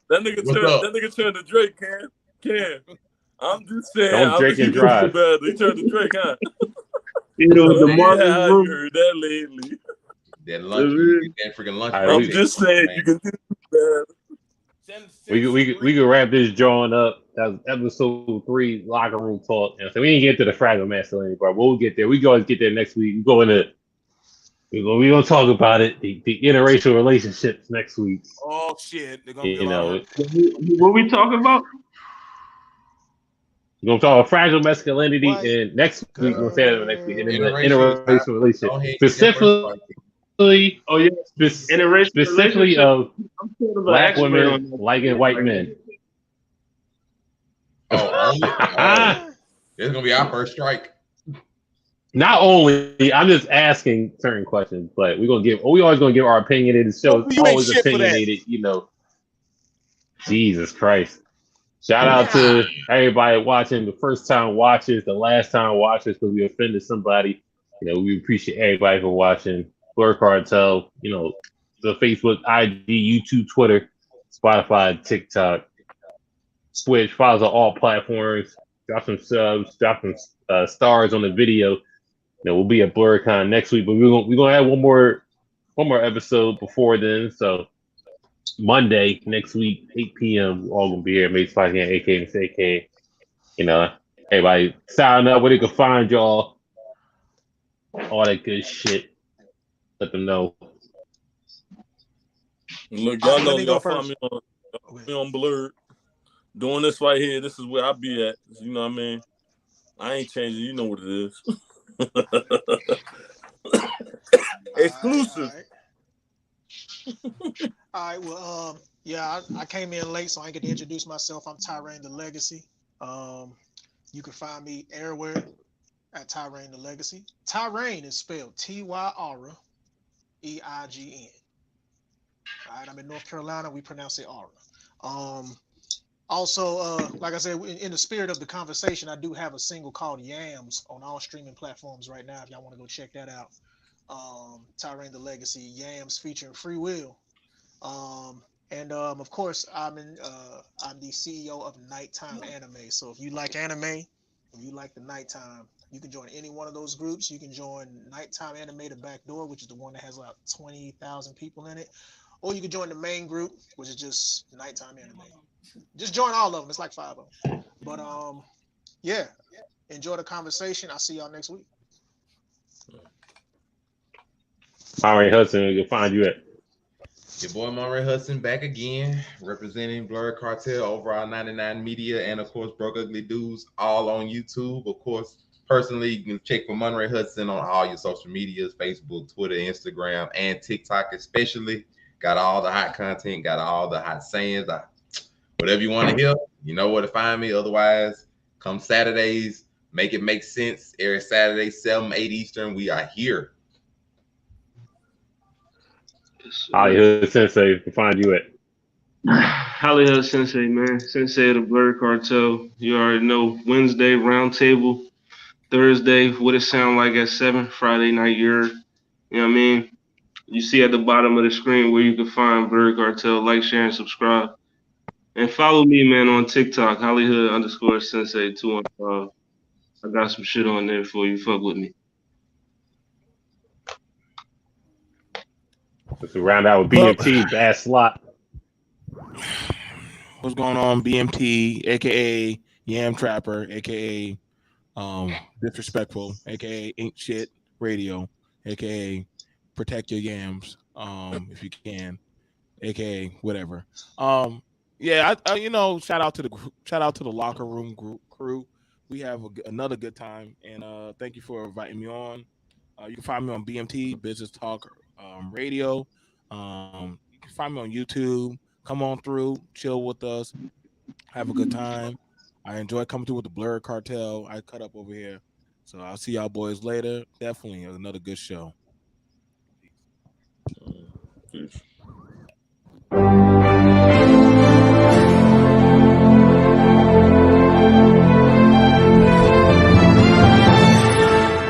That nigga turned to Drake, Cam. I'm just saying. Don't drink and drive. He turned to Drake, huh? You know, the I heard that lately. That lunch, that freaking lunch. I'm just saying, you can do that. We can wrap this drawing up. That was episode 3, locker room talk. And so we didn't get to the fragile masculinity part. We'll get there. We can always get there next week. We're gonna talk about it. The interracial relationships next week. Oh shit! They're gonna what we talking about? We're gonna talk about fragile masculinity, and next week we'll say it next week. Interracial relationship, specifically of black women liking white men. It's gonna be our first strike. Not only, I'm just asking certain questions, but we always gonna give our opinionated show. It's always opinionated, you know. Jesus Christ. Shout out to everybody watching, the first time watchers, the last time watchers, because we offended somebody. You know, we appreciate everybody for watching. Blerd Cartel, you know, the Facebook, IG, YouTube, Twitter, Spotify, TikTok, Twitch. Follow us on all platforms. Drop some subs, drop some stars on the video. You know, we'll be at BlerdCon next week, but we're gonna have one more episode before then. So Monday next week, 8 p.m. We're all gonna be here. Mates Fight here, AK. You know, everybody sign up where they can find y'all. All that good shit. Let them know. Look, y'all know y'all find me on Blerd. Doing this right here, this is where I be at. You know what I mean? I ain't changing. You know what it is. Exclusive. All right. Well, yeah, I came in late, so I ain't get to introduce myself. I'm Tyrain the Legacy. You can find me everywhere at Tyrain the Legacy. Tyrain is spelled Tyra EIGN. All right, I'm in North Carolina. We pronounce it Aura. Also, like I said, in the spirit of the conversation, I do have a single called Yams on all streaming platforms right now. If y'all want to go check that out. Tyrain the Legacy, Yams featuring Free Will. And of course, I'm the CEO of Nighttime Anime. So if you like anime, if you like the nighttime, You can join any one of those groups. You can join Nighttime Animated Backdoor, which is the one that has about 20,000 people in it. Or you can join the main group, which is just Nighttime Anime. Just join all of them. It's like 5 of them. But yeah, enjoy the conversation. I'll see y'all next week. Monterey Hudson, we can find you at. Your boy Monterey Hudson back again, representing Blerd Cartel, Overall 99 Media, and of course Broke Ugly Dudes, all on YouTube. Of course, personally, you can check for Monterey Hudson on all your social medias, Facebook, Twitter, Instagram, and TikTok especially. Got all the hot content, got all the hot sayings. Whatever you want to hear, you know where to find me. Otherwise, come Saturdays, make it make sense. Every Saturday, 7, 8 Eastern, we are here. Hollywood Sensei, we can find you at. Hollywood Sensei, man. Sensei of the Blerd Cartel. You already know. Wednesday, roundtable. Thursday, what it sound like at 7. Friday night, you know what I mean? You see at the bottom of the screen where you can find Blerd Cartel. Like, share, and subscribe. And follow me, man, on TikTok, Hollywood_Sensei215. I got some shit on there for you. Fuck with me. Let's round out with BMT, Bad Slot. What's going on, BMT, aka Yam Trapper, aka Disrespectful, aka Ain't Shit Radio, aka Protect Your Yams, if you can, aka whatever. Yeah, I you know, shout out to the locker room group crew. We have another good time, and thank you for inviting me on. You can find me on BMT Business Talk Radio. You can find me on YouTube. Come on through, chill with us, have a good time. I enjoy coming through with the Blerd Cartel. I cut up over here, so I'll see y'all boys later. Definitely another good show.